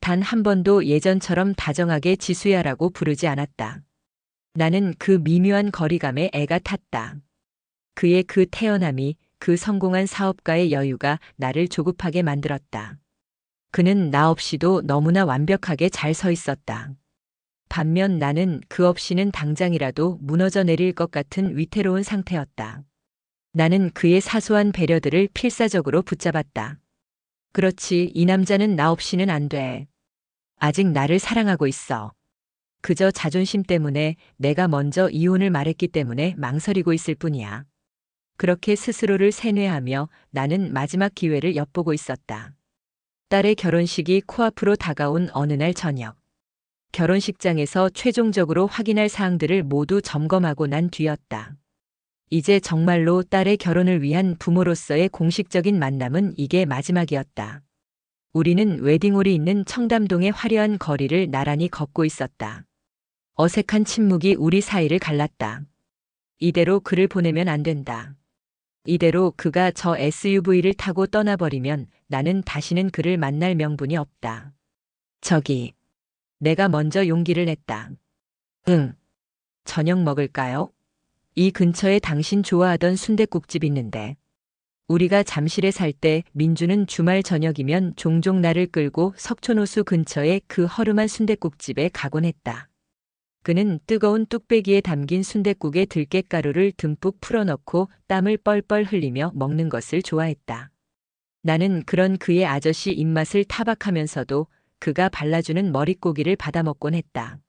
단 한 번도 예전처럼 다정하게 지수야라고 부르지 않았다. 나는 그 미묘한 거리감에 애가 탔다. 그의 그 태연함이 그 성공한 사업가의 여유가 나를 조급하게 만들었다. 그는 나 없이도 너무나 완벽하게 잘 서 있었다. 반면 나는 그 없이는 당장이라도 무너져 내릴 것 같은 위태로운 상태였다. 나는 그의 사소한 배려들을 필사적으로 붙잡았다. 그렇지, 이 남자는 나 없이는 안 돼. 아직 나를 사랑하고 있어. 그저 자존심 때문에 내가 먼저 이혼을 말했기 때문에 망설이고 있을 뿐이야. 그렇게 스스로를 세뇌하며 나는 마지막 기회를 엿보고 있었다. 딸의 결혼식이 코앞으로 다가온 어느 날 저녁. 결혼식장에서 최종적으로 확인할 사항들을 모두 점검하고 난 뒤였다. 이제 정말로 딸의 결혼을 위한 부모로서의 공식적인 만남은 이게 마지막이었다. 우리는 웨딩홀이 있는 청담동의 화려한 거리를 나란히 걷고 있었다. 어색한 침묵이 우리 사이를 갈랐다. 이대로 그를 보내면 안 된다. 이대로 그가 저 SUV를 타고 떠나버리면 나는 다시는 그를 만날 명분이 없다. 저기, 내가 먼저 용기를 냈다. 응. 저녁 먹을까요? 이 근처에 당신 좋아하던 순댓국집 있는데. 우리가 잠실에 살 때 민주는 주말 저녁이면 종종 나를 끌고 석촌호수 근처의 그 허름한 순댓국집에 가곤 했다. 그는 뜨거운 뚝배기에 담긴 순댓국에 들깨가루를 듬뿍 풀어넣고 땀을 뻘뻘 흘리며 먹는 것을 좋아했다. 나는 그런 그의 아저씨 입맛을 타박하면서도 그가 발라주는 머릿고기를 받아먹곤 했다.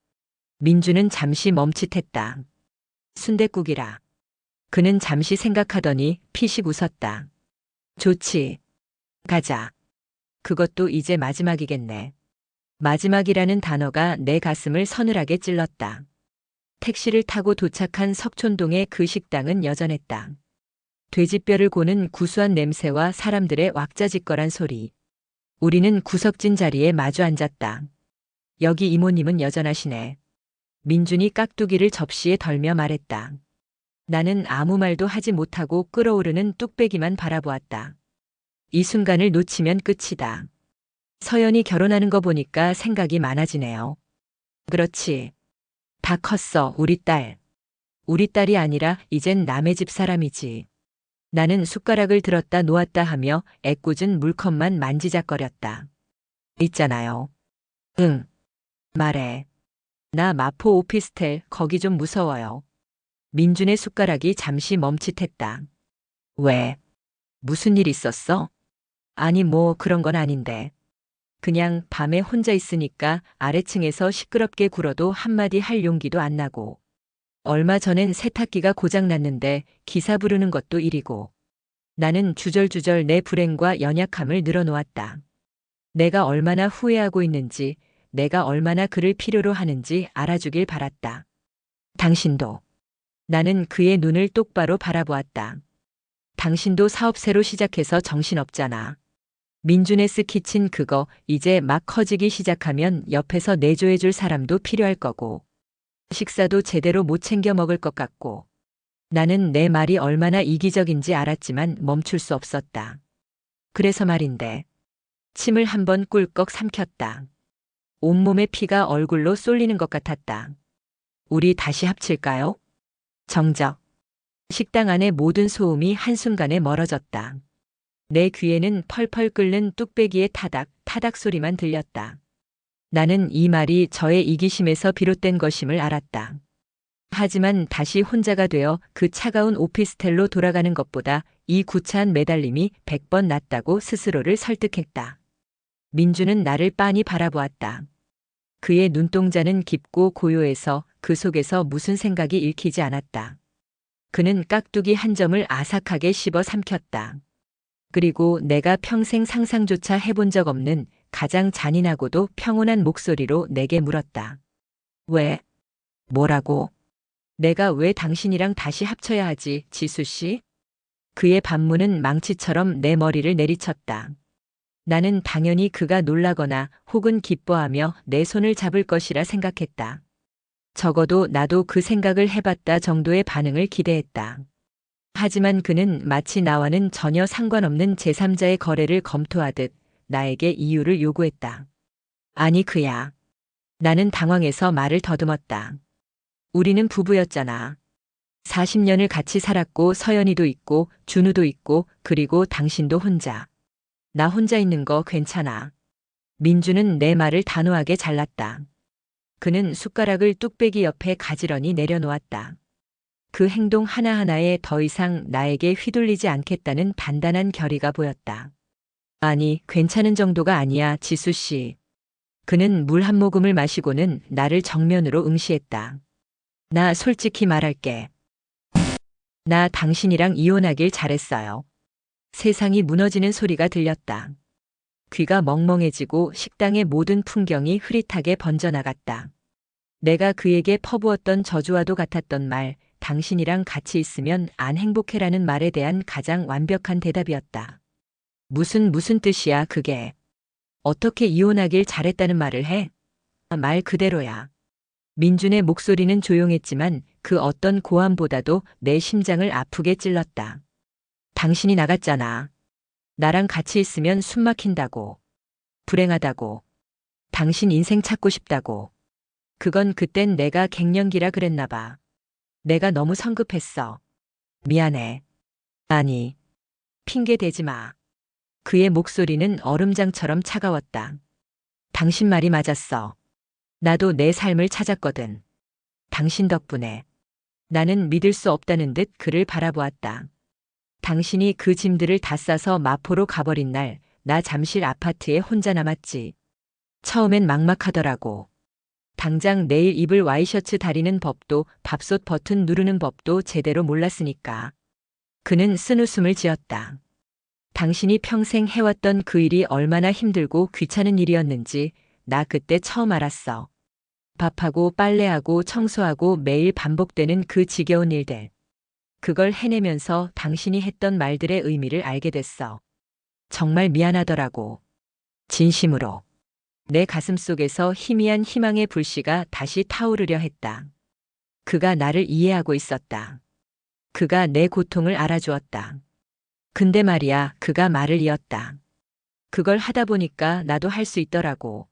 민주는 잠시 멈칫했다. 순댓국이라. 그는 잠시 생각하더니 피식 웃었다. 좋지. 가자. 그것도 이제 마지막이겠네. 마지막이라는 단어가 내 가슴을 서늘하게 찔렀다. 택시를 타고 도착한 석촌동의 그 식당은 여전했다. 돼지뼈를 고는 구수한 냄새와 사람들의 왁자지껄한 소리. 우리는 구석진 자리에 마주 앉았다. 여기 이모님은 여전하시네. 민준이 깍두기를 접시에 덜며 말했다. 나는 아무 말도 하지 못하고 끓어오르는 뚝배기만 바라보았다. 이 순간을 놓치면 끝이다. 서연이 결혼하는 거 보니까 생각이 많아지네요. 그렇지. 다 컸어, 우리 딸. 우리 딸이 아니라 이젠 남의 집 사람이지. 나는 숟가락을 들었다 놓았다 하며 애꿎은 물컵만 만지작거렸다. 있잖아요. 응. 말해. 나 마포 오피스텔 거기 좀 무서워요. 민준의 숟가락이 잠시 멈칫했다. 왜? 무슨 일 있었어? 아니 뭐 그런 건 아닌데. 그냥 밤에 혼자 있으니까 아래층에서 시끄럽게 굴어도 한마디 할 용기도 안 나고. 얼마 전엔 세탁기가 고장났는데 기사 부르는 것도 일이고. 나는 주절주절 내 불행과 연약함을 늘어놓았다. 내가 얼마나 후회하고 있는지, 내가 얼마나 그를 필요로 하는지 알아주길 바랐다. 당신도. 나는 그의 눈을 똑바로 바라보았다. 당신도 사업 새로 시작해서 정신없잖아. 민주네스 키친 그거 이제 막 커지기 시작하면 옆에서 내조해줄 사람도 필요할 거고. 식사도 제대로 못 챙겨 먹을 것 같고. 나는 내 말이 얼마나 이기적인지 알았지만 멈출 수 없었다. 그래서 말인데. 침을 한번 꿀꺽 삼켰다. 온몸의 피가 얼굴로 쏠리는 것 같았다. 우리 다시 합칠까요? 정적. 식당 안의 모든 소음이 한순간에 멀어졌다. 내 귀에는 펄펄 끓는 뚝배기의 타닥, 타닥 소리만 들렸다. 나는 이 말이 저의 이기심에서 비롯된 것임을 알았다. 하지만 다시 혼자가 되어 그 차가운 오피스텔로 돌아가는 것보다 이 구차한 매달림이 100번 낫다고 스스로를 설득했다. 민주는 나를 빤히 바라보았다. 그의 눈동자는 깊고 고요해서 그 속에서 무슨 생각이 읽히지 않았다. 그는 깍두기 한 점을 아삭하게 씹어 삼켰다. 그리고 내가 평생 상상조차 해본 적 없는 가장 잔인하고도 평온한 목소리로 내게 물었다. 왜? 뭐라고? 내가 왜 당신이랑 다시 합쳐야 하지, 지수 씨? 그의 반문은 망치처럼 내 머리를 내리쳤다. 나는 당연히 그가 놀라거나 혹은 기뻐하며 내 손을 잡을 것이라 생각했다. 적어도 나도 그 생각을 해봤다 정도의 반응을 기대했다. 하지만 그는 마치 나와는 전혀 상관없는 제3자의 거래를 검토하듯 나에게 이유를 요구했다. 아니 그야. 나는 당황해서 말을 더듬었다. 우리는 부부였잖아. 40년을 같이 살았고 서연이도 있고 준우도 있고 그리고 당신도 혼자. 나 혼자 있는 거 괜찮아. 민주는 내 말을 단호하게 잘랐다. 그는 숟가락을 뚝배기 옆에 가지런히 내려놓았다. 그 행동 하나하나에 더 이상 나에게 휘둘리지 않겠다는 단단한 결의가 보였다. 아니, 괜찮은 정도가 아니야, 지수 씨. 그는 물 한 모금을 마시고는 나를 정면으로 응시했다. 나 솔직히 말할게. 나 당신이랑 이혼하길 잘했어요. 세상이 무너지는 소리가 들렸다. 귀가 멍멍해지고 식당의 모든 풍경이 흐릿하게 번져나갔다. 내가 그에게 퍼부었던 저주와도 같았던 말, 당신이랑 같이 있으면 안 행복해라는 말에 대한 가장 완벽한 대답이었다. 무슨 뜻이야 그게. 어떻게 이혼하길 잘했다는 말을 해? 말 그대로야. 민준의 목소리는 조용했지만 그 어떤 고함보다도 내 심장을 아프게 찔렀다. 당신이 나갔잖아. 나랑 같이 있으면 숨 막힌다고. 불행하다고. 당신 인생 찾고 싶다고. 그건 그땐 내가 갱년기라 그랬나 봐. 내가 너무 성급했어. 미안해. 아니. 핑계 대지 마. 그의 목소리는 얼음장처럼 차가웠다. 당신 말이 맞았어. 나도 내 삶을 찾았거든. 당신 덕분에. 나는 믿을 수 없다는 듯 그를 바라보았다. 당신이 그 짐들을 다 싸서 마포로 가버린 날, 나 잠실 아파트에 혼자 남았지. 처음엔 막막하더라고. 당장 내일 입을 와이셔츠 다리는 법도 밥솥 버튼 누르는 법도 제대로 몰랐으니까. 그는 쓴웃음을 지었다. 당신이 평생 해왔던 그 일이 얼마나 힘들고 귀찮은 일이었는지 나 그때 처음 알았어. 밥하고 빨래하고 청소하고 매일 반복되는 그 지겨운 일들. 그걸 해내면서 당신이 했던 말들의 의미를 알게 됐어. 정말 미안하더라고. 진심으로. 내 가슴 속에서 희미한 희망의 불씨가 다시 타오르려 했다. 그가 나를 이해하고 있었다. 그가 내 고통을 알아주었다. 근데 말이야, 그가 말을 이었다. 그걸 하다 보니까 나도 할 수 있더라고.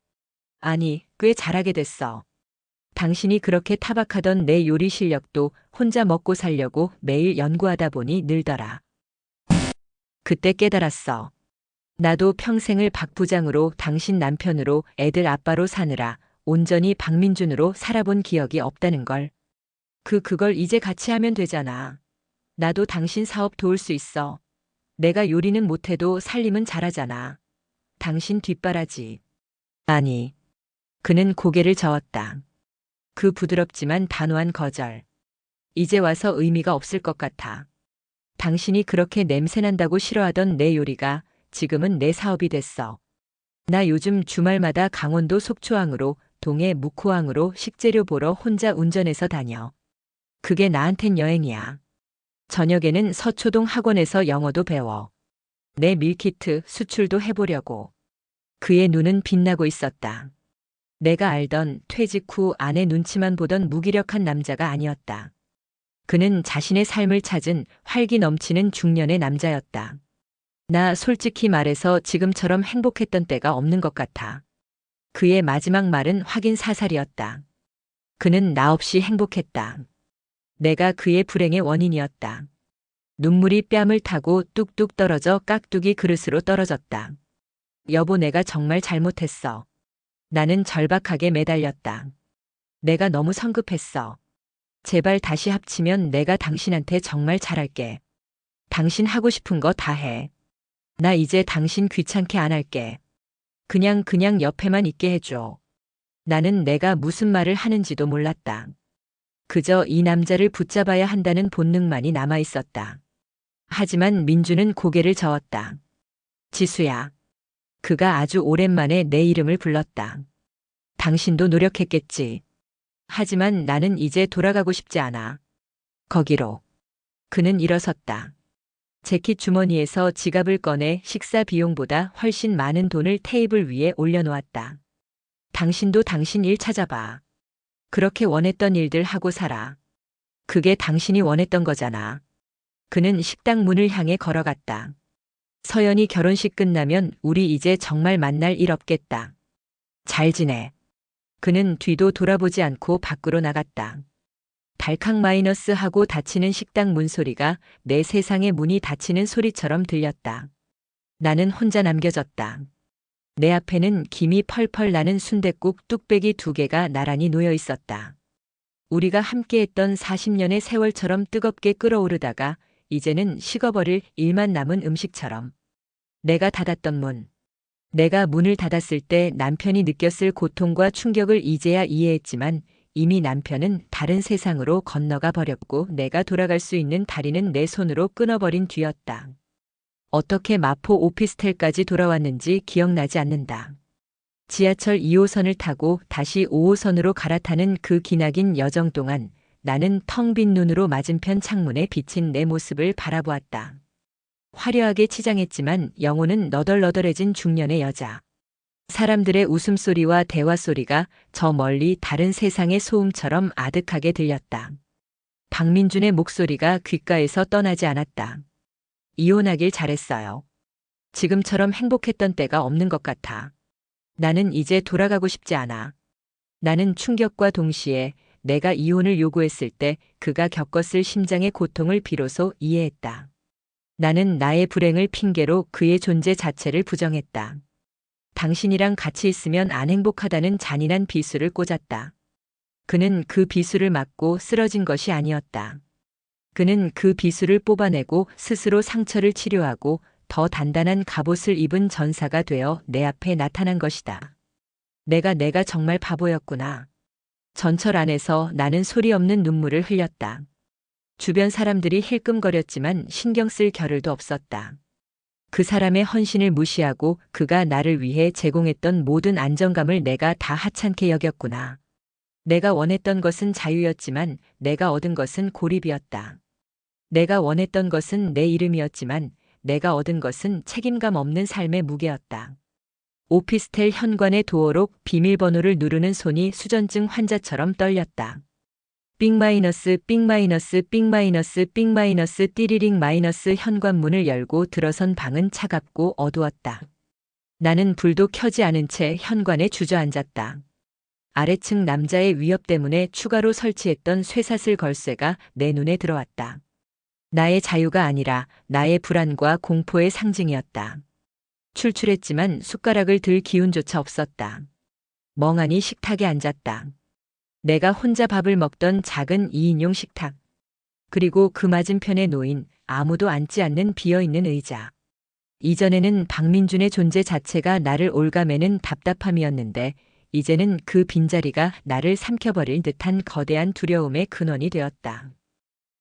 아니, 꽤 잘하게 됐어. 당신이 그렇게 타박하던 내 요리 실력도 혼자 먹고 살려고 매일 연구하다 보니 늘더라. 그때 깨달았어. 나도 평생을 박 부장으로 당신 남편으로 애들 아빠로 사느라 온전히 박민준으로 살아본 기억이 없다는 걸. 그걸 이제 같이 하면 되잖아. 나도 당신 사업 도울 수 있어. 내가 요리는 못해도 살림은 잘하잖아. 당신 뒷바라지. 아니. 그는 고개를 저었다. 그 부드럽지만 단호한 거절. 이제 와서 의미가 없을 것 같아. 당신이 그렇게 냄새난다고 싫어하던 내 요리가 지금은 내 사업이 됐어. 나 요즘 주말마다 강원도 속초항으로 동해 묵호항으로 식재료 보러 혼자 운전해서 다녀. 그게 나한텐 여행이야. 저녁에는 서초동 학원에서 영어도 배워. 내 밀키트 수출도 해보려고. 그의 눈은 빛나고 있었다. 내가 알던 퇴직 후 아내 눈치만 보던 무기력한 남자가 아니었다. 그는 자신의 삶을 찾은 활기 넘치는 중년의 남자였다. 나 솔직히 말해서 지금처럼 행복했던 때가 없는 것 같아. 그의 마지막 말은 확인 사살이었다. 그는 나 없이 행복했다. 내가 그의 불행의 원인이었다. 눈물이 뺨을 타고 뚝뚝 떨어져 깍두기 그릇으로 떨어졌다. 여보, 내가 정말 잘못했어. 나는 절박하게 매달렸다. 내가 너무 성급했어. 제발 다시 합치면 내가 당신한테 정말 잘할게. 당신 하고 싶은 거 다 해. 나 이제 당신 귀찮게 안 할게. 그냥 옆에만 있게 해줘. 나는 내가 무슨 말을 하는지도 몰랐다. 그저 이 남자를 붙잡아야 한다는 본능만이 남아 있었다. 하지만 민주는 고개를 저었다. 지수야. 그가 아주 오랜만에 내 이름을 불렀다. 당신도 노력했겠지. 하지만 나는 이제 돌아가고 싶지 않아. 거기로. 그는 일어섰다. 재킷 주머니에서 지갑을 꺼내 식사 비용보다 훨씬 많은 돈을 테이블 위에 올려놓았다. 당신도 당신 일 찾아봐. 그렇게 원했던 일들 하고 살아. 그게 당신이 원했던 거잖아. 그는 식당 문을 향해 걸어갔다. 서연이 결혼식 끝나면 우리 이제 정말 만날 일 없겠다. 잘 지내. 그는 뒤도 돌아보지 않고 밖으로 나갔다. 달캉 마이너스 하고 닫히는 식당 문 소리가 내 세상의 문이 닫히는 소리처럼 들렸다. 나는 혼자 남겨졌다. 내 앞에는 김이 펄펄 나는 순댓국 뚝배기 2개가 나란히 놓여 있었다. 우리가 함께했던 40년의 세월처럼 뜨겁게 끓어오르다가 이제는 식어버릴 일만 남은 음식처럼. 내가 닫았던 문. 내가 문을 닫았을 때 남편이 느꼈을 고통과 충격을 이제야 이해했지만 이미 남편은 다른 세상으로 건너가 버렸고 내가 돌아갈 수 있는 다리는 내 손으로 끊어버린 뒤였다. 어떻게 마포 오피스텔까지 돌아왔는지 기억나지 않는다. 지하철 2호선을 타고 다시 5호선으로 갈아타는 그 기나긴 여정 동안 나는 텅 빈 눈으로 맞은편 창문에 비친 내 모습을 바라보았다. 화려하게 치장했지만 영혼은 너덜너덜해진 중년의 여자. 사람들의 웃음소리와 대화소리가 저 멀리 다른 세상의 소음처럼 아득하게 들렸다. 박민준의 목소리가 귓가에서 떠나지 않았다. 이혼하길 잘했어요. 지금처럼 행복했던 때가 없는 것 같아. 나는 이제 돌아가고 싶지 않아. 나는 충격과 동시에 내가 이혼을 요구했을 때 그가 겪었을 심장의 고통을 비로소 이해했다. 나는 나의 불행을 핑계로 그의 존재 자체를 부정했다. 당신이랑 같이 있으면 안 행복하다는 잔인한 비수를 꽂았다. 그는 그 비수를 맞고 쓰러진 것이 아니었다. 그는 그 비수를 뽑아내고 스스로 상처를 치료하고 더 단단한 갑옷을 입은 전사가 되어 내 앞에 나타난 것이다. 내가 정말 바보였구나. 전철 안에서 나는 소리 없는 눈물을 흘렸다. 주변 사람들이 힐끔거렸지만 신경 쓸 겨를도 없었다. 그 사람의 헌신을 무시하고 그가 나를 위해 제공했던 모든 안정감을 내가 다 하찮게 여겼구나. 내가 원했던 것은 자유였지만 내가 얻은 것은 고립이었다. 내가 원했던 것은 내 이름이었지만 내가 얻은 것은 책임감 없는 삶의 무게였다. 오피스텔 현관의 도어록 비밀번호를 누르는 손이 수전증 환자처럼 떨렸다. 삑-삑-삑-삑 띠리링 마이너스 현관문을 열고 들어선 방은 차갑고 어두웠다. 나는 불도 켜지 않은 채 현관에 주저앉았다. 아래층 남자의 위협 때문에 추가로 설치했던 쇠사슬 걸쇠가 내 눈에 들어왔다. 나의 자유가 아니라 나의 불안과 공포의 상징이었다. 출출했지만 숟가락을 들 기운조차 없었다. 멍하니 식탁에 앉았다. 내가 혼자 밥을 먹던 작은 2인용 식탁. 그리고 그 맞은편에 놓인 아무도 앉지 않는 비어있는 의자. 이전에는 박민준의 존재 자체가 나를 올가매는 답답함이었는데 이제는 그 빈자리가 나를 삼켜버릴 듯한 거대한 두려움의 근원이 되었다.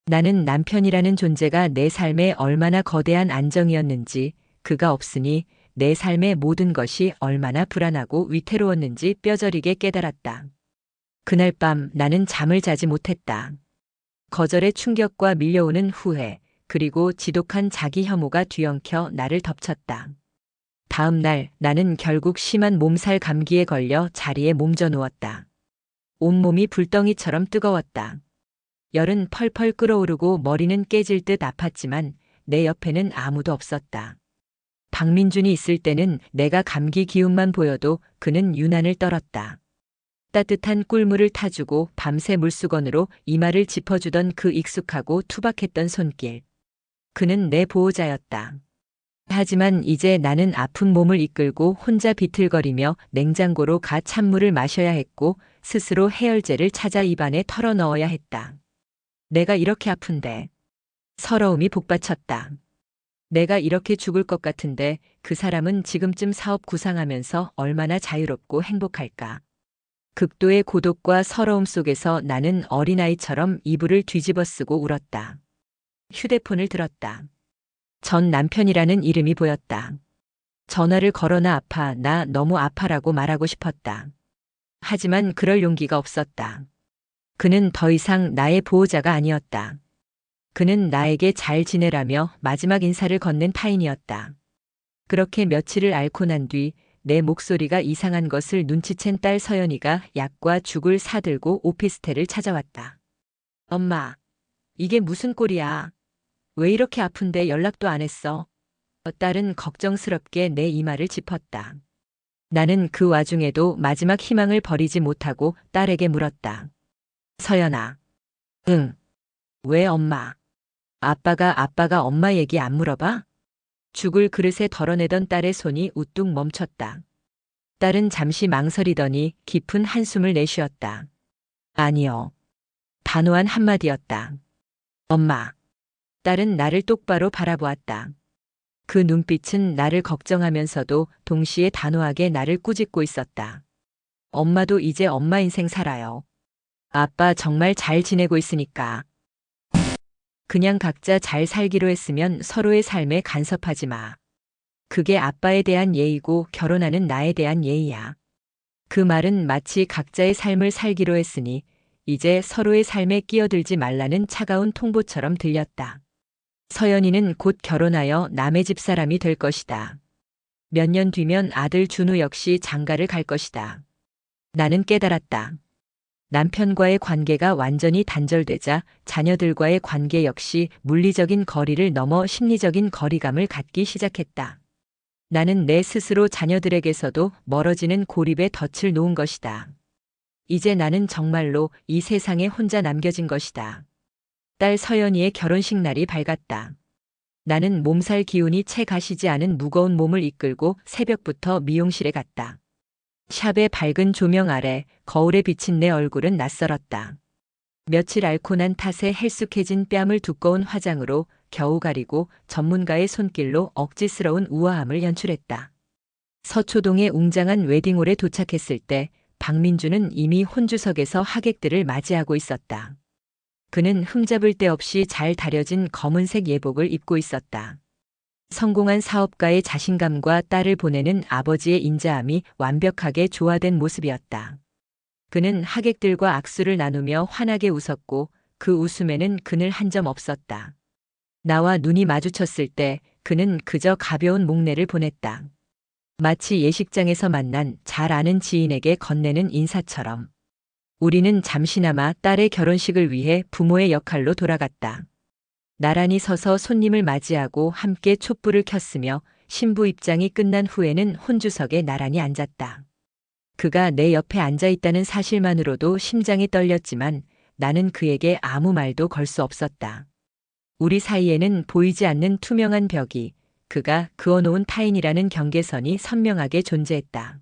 나는 남편이라는 존재가 내 삶에 얼마나 거대한 안정이었는지, 그가 없으니 내 삶의 모든 것이 얼마나 불안하고 위태로웠는지 뼈저리게 깨달았다. 그날 밤 나는 잠을 자지 못했다. 거절의 충격과 밀려오는 후회, 그리고 지독한 자기 혐오가 뒤엉켜 나를 덮쳤다. 다음 날 나는 결국 심한 몸살 감기에 걸려 자리에 몸져 누웠다. 온몸이 불덩이처럼 뜨거웠다. 열은 펄펄 끓어오르고 머리는 깨질 듯 아팠지만 내 옆에는 아무도 없었다. 박민준이 있을 때는 내가 감기 기운만 보여도 그는 유난을 떨었다. 따뜻한 꿀물을 타주고 밤새 물수건으로 이마를 짚어주던 그 익숙하고 투박했던 손길. 그는 내 보호자였다. 하지만 이제 나는 아픈 몸을 이끌고 혼자 비틀거리며 냉장고로 가 찬물을 마셔야 했고 스스로 해열제를 찾아 입안에 털어 넣어야 했다. 내가 이렇게 아픈데. 서러움이 복받쳤다. 내가 이렇게 죽을 것 같은데 그 사람은 지금쯤 사업 구상하면서 얼마나 자유롭고 행복할까. 극도의 고독과 서러움 속에서 나는 어린아이처럼 이불을 뒤집어 쓰고 울었다. 휴대폰을 들었다. 전 남편이라는 이름이 보였다. 전화를 걸어 나 아파, 나 너무 아파라고 말하고 싶었다. 하지만 그럴 용기가 없었다. 그는 더 이상 나의 보호자가 아니었다. 그는 나에게 잘 지내라며 마지막 인사를 건넨 타인이었다. 그렇게 며칠을 앓고 난 뒤 내 목소리가 이상한 것을 눈치챈 딸 서연이가 약과 죽을 사들고 오피스텔을 찾아왔다. 엄마, 이게 무슨 꼴이야? 왜 이렇게 아픈데 연락도 안 했어? 딸은 걱정스럽게 내 이마를 짚었다. 나는 그 와중에도 마지막 희망을 버리지 못하고 딸에게 물었다. 서연아. 응. 왜 엄마? 아빠가 엄마 얘기 안 물어봐? 죽을 그릇에 덜어내던 딸의 손이 우뚝 멈췄다. 딸은 잠시 망설이더니 깊은 한숨을 내쉬었다. 아니요. 단호한 한마디였다. 엄마. 딸은 나를 똑바로 바라보았다. 그 눈빛은 나를 걱정하면서도 동시에 단호하게 나를 꾸짖고 있었다. 엄마도 이제 엄마 인생 살아요. 아빠 정말 잘 지내고 있으니까. 그냥 각자 잘 살기로 했으면 서로의 삶에 간섭하지 마. 그게 아빠에 대한 예의고 결혼하는 나에 대한 예의야. 그 말은 마치 각자의 삶을 살기로 했으니 이제 서로의 삶에 끼어들지 말라는 차가운 통보처럼 들렸다. 서연이는 곧 결혼하여 남의 집 사람이 될 것이다. 몇 년 뒤면 아들 준우 역시 장가를 갈 것이다. 나는 깨달았다. 남편과의 관계가 완전히 단절되자 자녀들과의 관계 역시 물리적인 거리를 넘어 심리적인 거리감을 갖기 시작했다. 나는 내 스스로 자녀들에게서도 멀어지는 고립의 덫을 놓은 것이다. 이제 나는 정말로 이 세상에 혼자 남겨진 것이다. 딸 서연이의 결혼식 날이 밝았다. 나는 몸살 기운이 채 가시지 않은 무거운 몸을 이끌고 새벽부터 미용실에 갔다. 샵의 밝은 조명 아래 거울에 비친 내 얼굴은 낯설었다. 며칠 앓고 난 탓에 헬쑥해진 뺨을 두꺼운 화장으로 겨우 가리고 전문가의 손길로 억지스러운 우아함을 연출했다. 서초동의 웅장한 웨딩홀에 도착했을 때 박민주는 이미 혼주석에서 하객들을 맞이하고 있었다. 그는 흠잡을 데 없이 잘 다려진 검은색 예복을 입고 있었다. 성공한 사업가의 자신감과 딸을 보내는 아버지의 인자함이 완벽하게 조화된 모습이었다. 그는 하객들과 악수를 나누며 환하게 웃었고 그 웃음에는 그늘 한 점 없었다. 나와 눈이 마주쳤을 때 그는 그저 가벼운 목례를 보냈다. 마치 예식장에서 만난 잘 아는 지인에게 건네는 인사처럼. 우리는 잠시나마 딸의 결혼식을 위해 부모의 역할로 돌아갔다. 나란히 서서 손님을 맞이하고 함께 촛불을 켰으며 신부 입장이 끝난 후에는 혼주석에 나란히 앉았다. 그가 내 옆에 앉아 있다는 사실만으로도 심장이 떨렸지만 나는 그에게 아무 말도 걸 수 없었다. 우리 사이에는 보이지 않는 투명한 벽이, 그가 그어놓은 타인이라는 경계선이 선명하게 존재했다.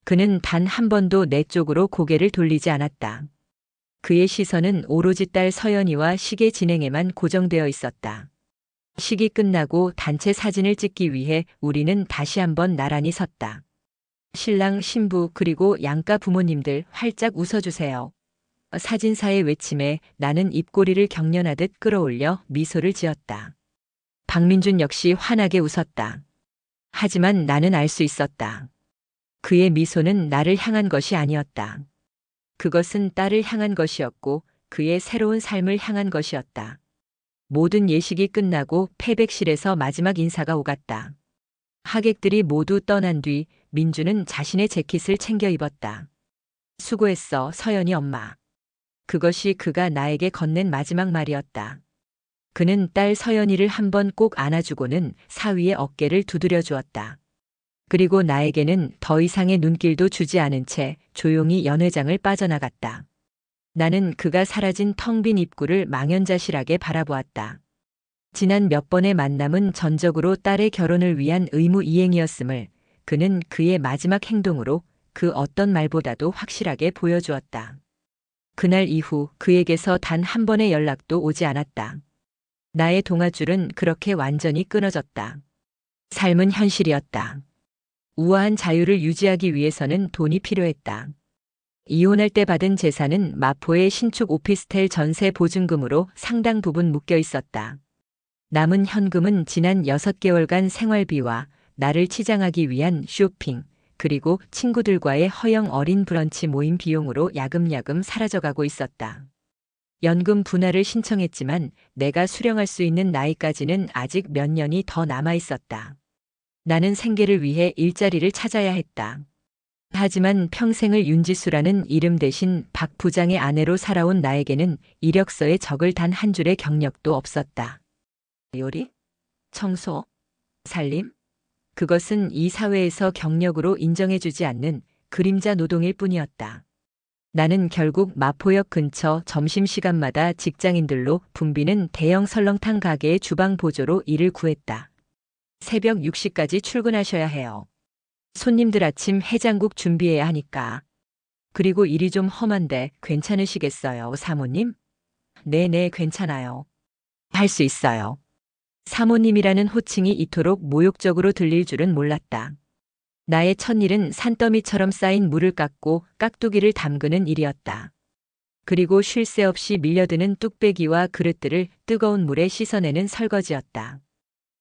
그는 단 한 번도 내 쪽으로 고개를 돌리지 않았다. 그의 시선은 오로지 딸 서연이와 시계 진행에만 고정되어 있었다. 식이 끝나고 단체 사진을 찍기 위해 우리는 다시 한번 나란히 섰다. 신랑, 신부 그리고 양가 부모님들 활짝 웃어주세요. 사진사의 외침에 나는 입꼬리를 경련하듯 끌어올려 미소를 지었다. 박민준 역시 환하게 웃었다. 하지만 나는 알 수 있었다. 그의 미소는 나를 향한 것이 아니었다. 그것은 딸을 향한 것이었고 그의 새로운 삶을 향한 것이었다. 모든 예식이 끝나고 패백실에서 마지막 인사가 오갔다. 하객들이 모두 떠난 뒤 민주는 자신의 재킷을 챙겨 입었다. 수고했어, 서연이 엄마. 그것이 그가 나에게 건넨 마지막 말이었다. 그는 딸 서연이를 한번 꼭 안아주고는 사위의 어깨를 두드려 주었다. 그리고 나에게는 더 이상의 눈길도 주지 않은 채 조용히 연회장을 빠져나갔다. 나는 그가 사라진 텅 빈 입구를 망연자실하게 바라보았다. 지난 몇 번의 만남은 전적으로 딸의 결혼을 위한 의무 이행이었음을 그는 그의 마지막 행동으로 그 어떤 말보다도 확실하게 보여주었다. 그날 이후 그에게서 단 한 번의 연락도 오지 않았다. 나의 동아줄은 그렇게 완전히 끊어졌다. 삶은 현실이었다. 우아한 자유를 유지하기 위해서는 돈이 필요했다. 이혼할 때 받은 재산은 마포의 신축 오피스텔 전세 보증금으로 상당 부분 묶여 있었다. 남은 현금은 지난 6개월간 생활비와 나를 치장하기 위한 쇼핑, 그리고 친구들과의 허영 어린 브런치 모임 비용으로 야금야금 사라져가고 있었다. 연금 분할을 신청했지만 내가 수령할 수 있는 나이까지는 아직 몇 년이 더 남아 있었다. 나는 생계를 위해 일자리를 찾아야 했다. 하지만 평생을 윤지수라는 이름 대신 박 부장의 아내로 살아온 나에게는 이력서에 적을 단 한 줄의 경력도 없었다. 요리? 청소? 살림? 그것은 이 사회에서 경력으로 인정해주지 않는 그림자 노동일 뿐이었다. 나는 결국 마포역 근처 점심시간마다 직장인들로 붐비는 대형 설렁탕 가게의 주방 보조로 일을 구했다. 새벽 6시까지 출근하셔야 해요. 손님들 아침 해장국 준비해야 하니까. 그리고 일이 좀 험한데 괜찮으시겠어요, 사모님? 네네, 괜찮아요. 할 수 있어요. 사모님이라는 호칭이 이토록 모욕적으로 들릴 줄은 몰랐다. 나의 첫 일은 산더미처럼 쌓인 물을 깎고 깍두기를 담그는 일이었다. 그리고 쉴 새 없이 밀려드는 뚝배기와 그릇들을 뜨거운 물에 씻어내는 설거지였다.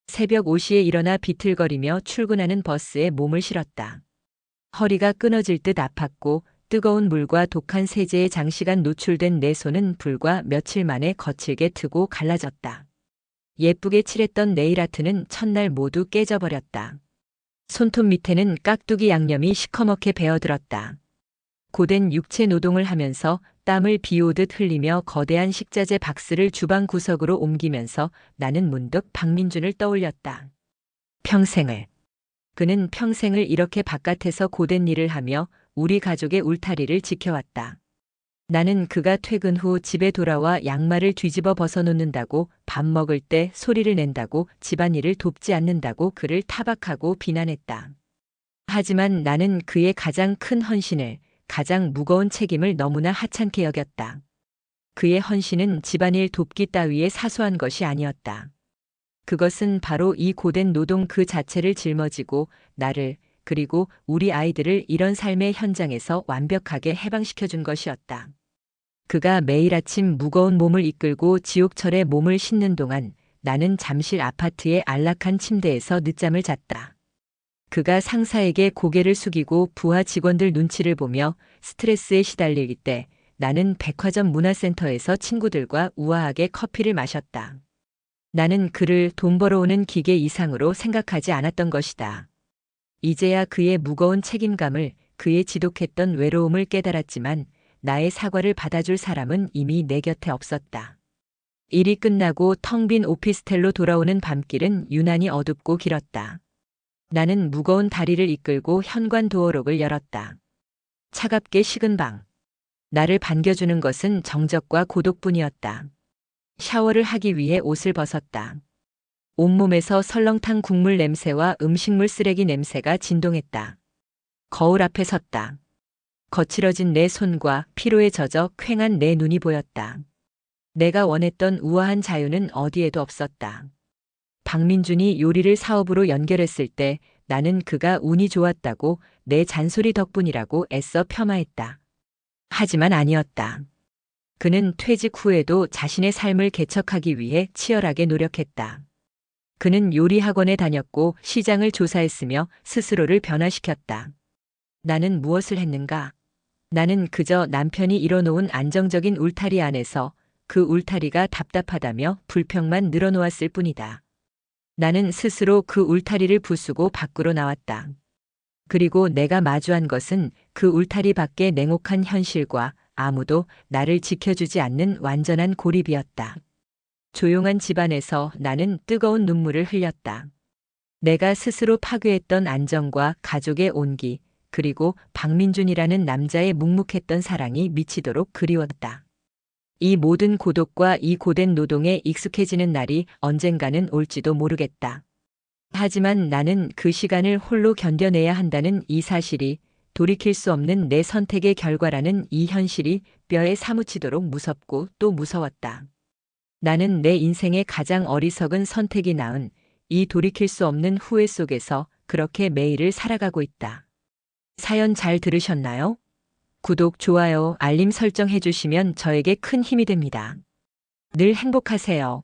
새벽 5시에 일어나 비틀거리며 출근하는 버스에 몸을 실었다. 허리가 끊어질 듯 아팠고 뜨거운 물과 독한 세제에 장시간 노출된 내 손은 불과 며칠 만에 거칠게 트고 갈라졌다. 예쁘게 칠했던 네일아트는 첫날 모두 깨져버렸다. 손톱 밑에는 깍두기 양념이 시커멓게 배어들었다. 고된 육체 노동을 하면서 땀을 비 오듯 흘리며 거대한 식자재 박스를 주방 구석으로 옮기면서 나는 문득 박민준을 떠올렸다. 평생을. 그는 평생을 이렇게 바깥에서 고된 일을 하며 우리 가족의 울타리를 지켜왔다. 나는 그가 퇴근 후 집에 돌아와 양말을 뒤집어 벗어놓는다고, 밥 먹을 때 소리를 낸다고, 집안일을 돕지 않는다고 그를 타박하고 비난했다. 하지만 나는 그의 가장 큰 헌신을, 가장 무거운 책임을 너무나 하찮게 여겼다. 그의 헌신은 집안일 돕기 따위의 사소한 것이 아니었다. 그것은 바로 이 고된 노동 그 자체를 짊어지고 나를, 그리고 우리 아이들을 이런 삶의 현장에서 완벽하게 해방시켜준 것이었다. 그가 매일 아침 무거운 몸을 이끌고 지옥철에 몸을 싣는 동안 나는 잠실 아파트의 안락한 침대에서 늦잠을 잤다. 그가 상사에게 고개를 숙이고 부하 직원들 눈치를 보며 스트레스에 시달릴 때 나는 백화점 문화센터에서 친구들과 우아하게 커피를 마셨다. 나는 그를 돈 벌어오는 기계 이상으로 생각하지 않았던 것이다. 이제야 그의 무거운 책임감을, 그의 지독했던 외로움을 깨달았지만 나의 사과를 받아줄 사람은 이미 내 곁에 없었다. 일이 끝나고 텅 빈 오피스텔로 돌아오는 밤길은 유난히 어둡고 길었다. 나는 무거운 다리를 이끌고 현관 도어록을 열었다. 차갑게 식은 방. 나를 반겨주는 것은 정적과 고독뿐이었다. 샤워를 하기 위해 옷을 벗었다. 온몸에서 설렁탕 국물 냄새와 음식물 쓰레기 냄새가 진동했다. 거울 앞에 섰다. 거칠어진 내 손과 피로에 젖어 퀭한 내 눈이 보였다. 내가 원했던 우아한 자유는 어디에도 없었다. 박민준이 요리를 사업으로 연결했을 때 나는 그가 운이 좋았다고, 내 잔소리 덕분이라고 애써 폄하했다. 하지만 아니었다. 그는 퇴직 후에도 자신의 삶을 개척하기 위해 치열하게 노력했다. 그는 요리 학원에 다녔고 시장을 조사했으며 스스로를 변화시켰다. 나는 무엇을 했는가? 나는 그저 남편이 이뤄놓은 안정적인 울타리 안에서 그 울타리가 답답하다며 불평만 늘어놓았을 뿐이다. 나는 스스로 그 울타리를 부수고 밖으로 나왔다. 그리고 내가 마주한 것은 그 울타리 밖의 냉혹한 현실과 아무도 나를 지켜주지 않는 완전한 고립이었다. 조용한 집안에서 나는 뜨거운 눈물을 흘렸다. 내가 스스로 파괴했던 안정과 가족의 온기, 그리고 박민준이라는 남자의 묵묵했던 사랑이 미치도록 그리웠다. 이 모든 고독과 이 고된 노동에 익숙해지는 날이 언젠가는 올지도 모르겠다. 하지만 나는 그 시간을 홀로 견뎌내야 한다는 이 사실이, 돌이킬 수 없는 내 선택의 결과라는 이 현실이 뼈에 사무치도록 무섭고 또 무서웠다. 나는 내 인생의 가장 어리석은 선택이 낳은 이 돌이킬 수 없는 후회 속에서 그렇게 매일을 살아가고 있다. 사연 잘 들으셨나요? 구독, 좋아요, 알림 설정 해주시면 저에게 큰 힘이 됩니다. 늘 행복하세요.